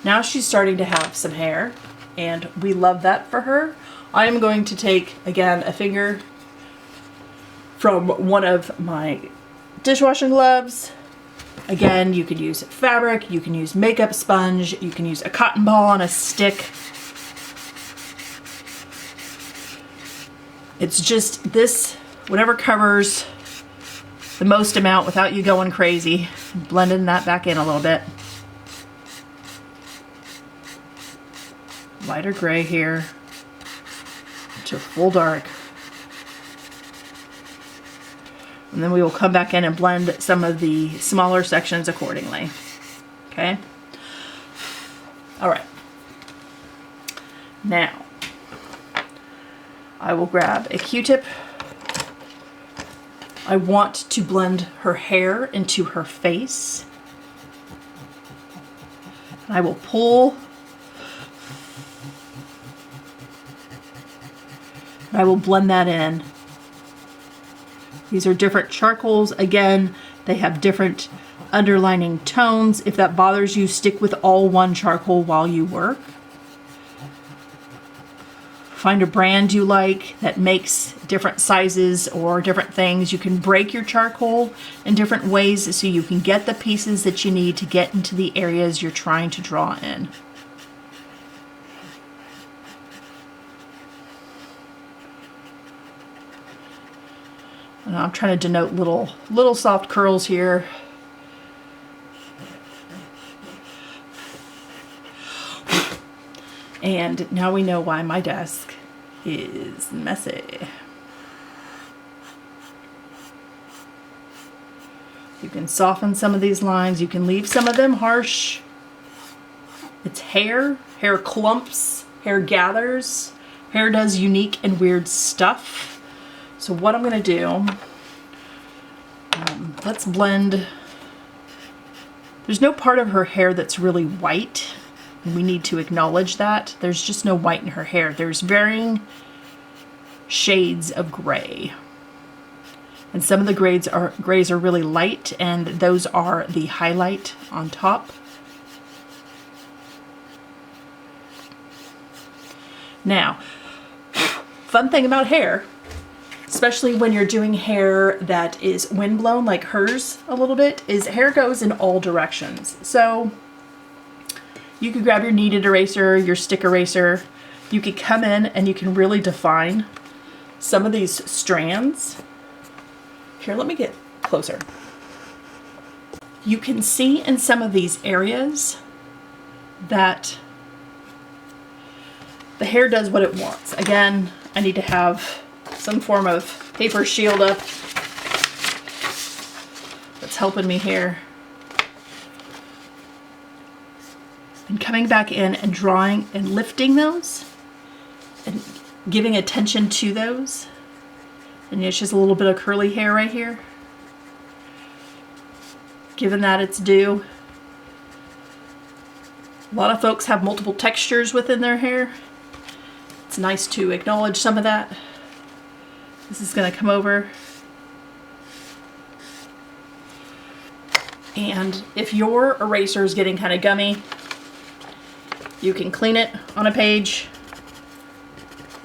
Now she's starting to have some hair, and we love that for her. I am going to take, again, a finger from one of my dishwashing gloves. Again, you could use fabric, you can use makeup sponge, you can use a cotton ball on a stick. It's just this, whatever covers the most amount without you going crazy. Blending that back in a little bit. Lighter gray here to full dark. And then we will come back in and blend some of the smaller sections accordingly. Okay? All right. Now, I will grab a Q-tip. I want to blend her hair into her face. And I will pull. And I will blend that in. These are different charcoals. Again, they have different underlining tones. If that bothers you, stick with all one charcoal while you work. Find a brand you like that makes different sizes or different things. You can break your charcoal in different ways so you can get the pieces that you need to get into the areas you're trying to draw in. I'm trying to denote little soft curls here. And now we know why my desk is messy. You can soften some of these lines. You can leave some of them harsh. It's hair. Hair clumps. Hair gathers. Hair does unique and weird stuff. So what I'm going to do, let's blend. There's no part of her hair that's really white. We need to acknowledge that. There's just no white in her hair. There's varying shades of gray. And some of the grays are really light, and those are the highlight on top. Now, fun thing about hair, especially when you're doing hair that is windblown like hers a little bit, is hair goes in all directions. So you could grab your kneaded eraser, your stick eraser. You could come in and you can really define some of these strands. Here, let me get closer. You can see in some of these areas that the hair does what it wants. Again, I need to have some form of paper shield up that's helping me here. And coming back in and drawing and lifting those and giving attention to those. And it's just a little bit of curly hair right here. Given that it's due. A lot of folks have multiple textures within their hair. It's nice to acknowledge some of that. This is going to come over. And if your eraser is getting kind of gummy, you can clean it on a page,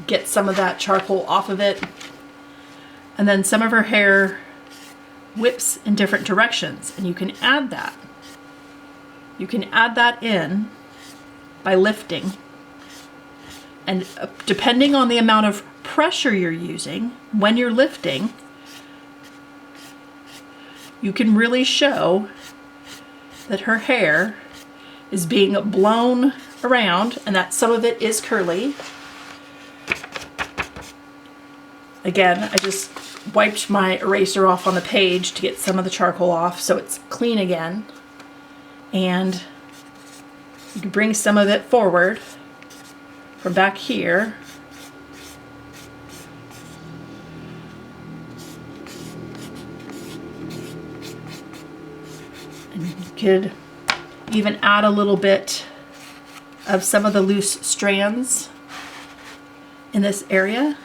get some of that charcoal off of it, and then some of her hair whips in different directions, and you can add that. You can add that in by lifting, and depending on the amount of pressure you're using when you're lifting, you can really show that her hair is being blown around, and that some of it is curly. Again, I just wiped my eraser off on the page to get some of the charcoal off so it's clean again. And you can bring some of it forward from back here. And you could even add a little bit of some of the loose strands in this area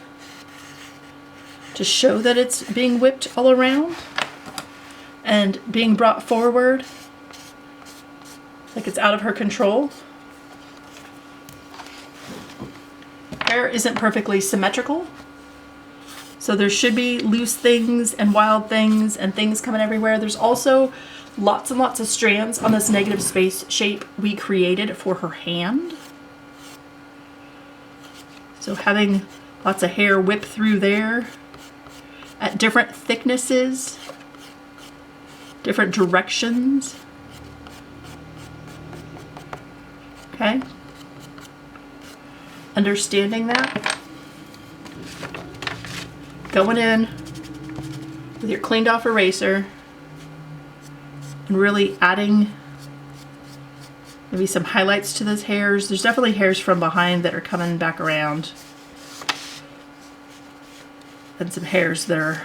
to show that it's being whipped all around and being brought forward like it's out of her control. Hair isn't perfectly symmetrical, so there should be loose things and wild things and things coming everywhere. There's also lots and lots of strands on this negative space shape we created for her hand. So having lots of hair whip through there at different thicknesses, different directions. Okay? Understanding that. Going in with your cleaned off eraser and really adding maybe some highlights to those hairs. There's definitely hairs from behind that are coming back around. And some hairs that are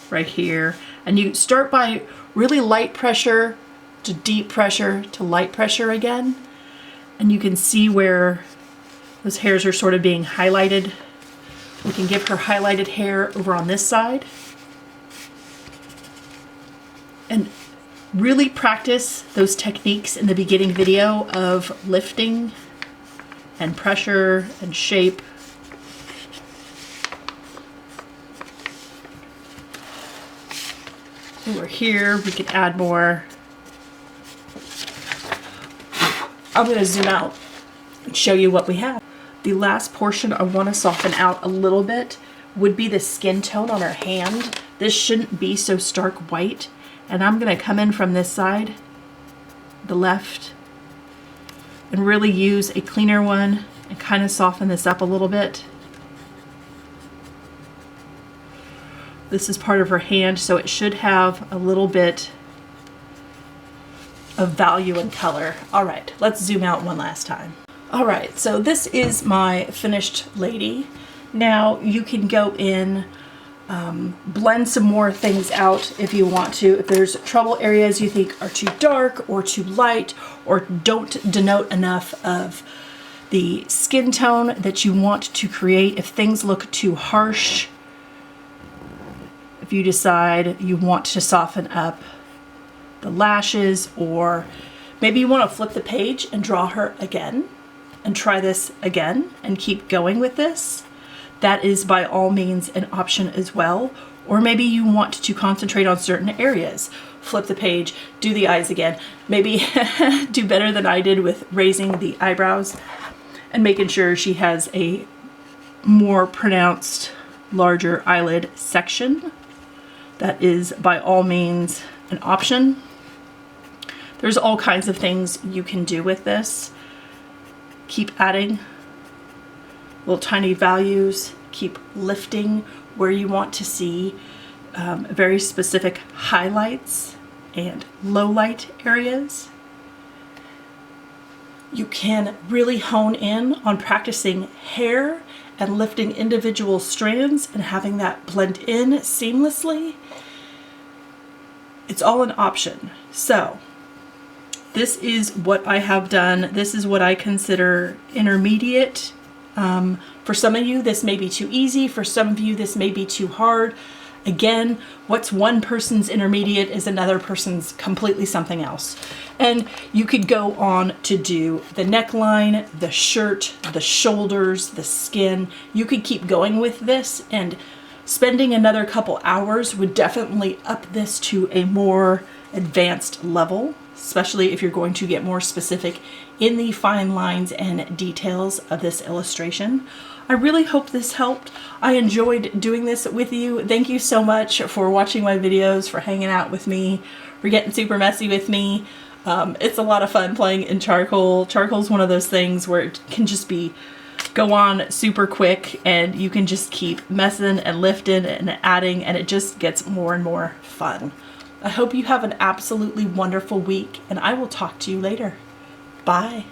right here. And you start by really light pressure to deep pressure to light pressure again. And you can see where those hairs are sort of being highlighted. We can give her highlighted hair over on this side. And really practice those techniques in the beginning video of lifting and pressure and shape. Over here, we could add more. I'm going to zoom out and show you what we have. The last portion I want to soften out a little bit would be the skin tone on her hand. this shouldn't be so stark white. And I'm going to come in from this side, the left, and really use a cleaner one and kind of soften this up a little bit. This is part of her hand, so it should have a little bit of value and color. All right, let's zoom out one last time. All right, so this is my finished lady. Now you can go in, blend some more things out if you want to. If there's trouble areas you think are too dark or too light or don't denote enough of the skin tone that you want to create, if things look too harsh, if you decide you want to soften up the lashes, or maybe you want to flip the page and draw her again and try this again and keep going with this, that is by all means an option as well. Or maybe you want to concentrate on certain areas, flip the page, do the eyes again, maybe do better than I did with raising the eyebrows and making sure she has a more pronounced, larger eyelid section. That is by all means an option. There's all kinds of things you can do with this. Keep adding little tiny values, keep lifting where you want to see very specific highlights and low light areas. You can really hone in on practicing hair and lifting individual strands and having that blend in seamlessly. It's all an option. So this is what I have done. This is what I consider intermediate. For some of you, this may be too easy. For some of you, this may be too hard. Again, what's one person's intermediate is another person's completely something else. And you could go on to do the neckline, the shirt, the shoulders, the skin. You could keep going with this, and spending another couple hours would definitely up this to a more advanced level, especially if you're going to get more specific in the fine lines and details of this illustration. I really hope this helped. I enjoyed doing this with you. Thank you so much for watching my videos, for hanging out with me, for getting super messy with me. It's a lot of fun playing in charcoal. Charcoal's one of those things where it can just go on super quick, and you can just keep messing and lifting and adding, and it just gets more and more fun. I hope you have an absolutely wonderful week, and I will talk to you later. Bye.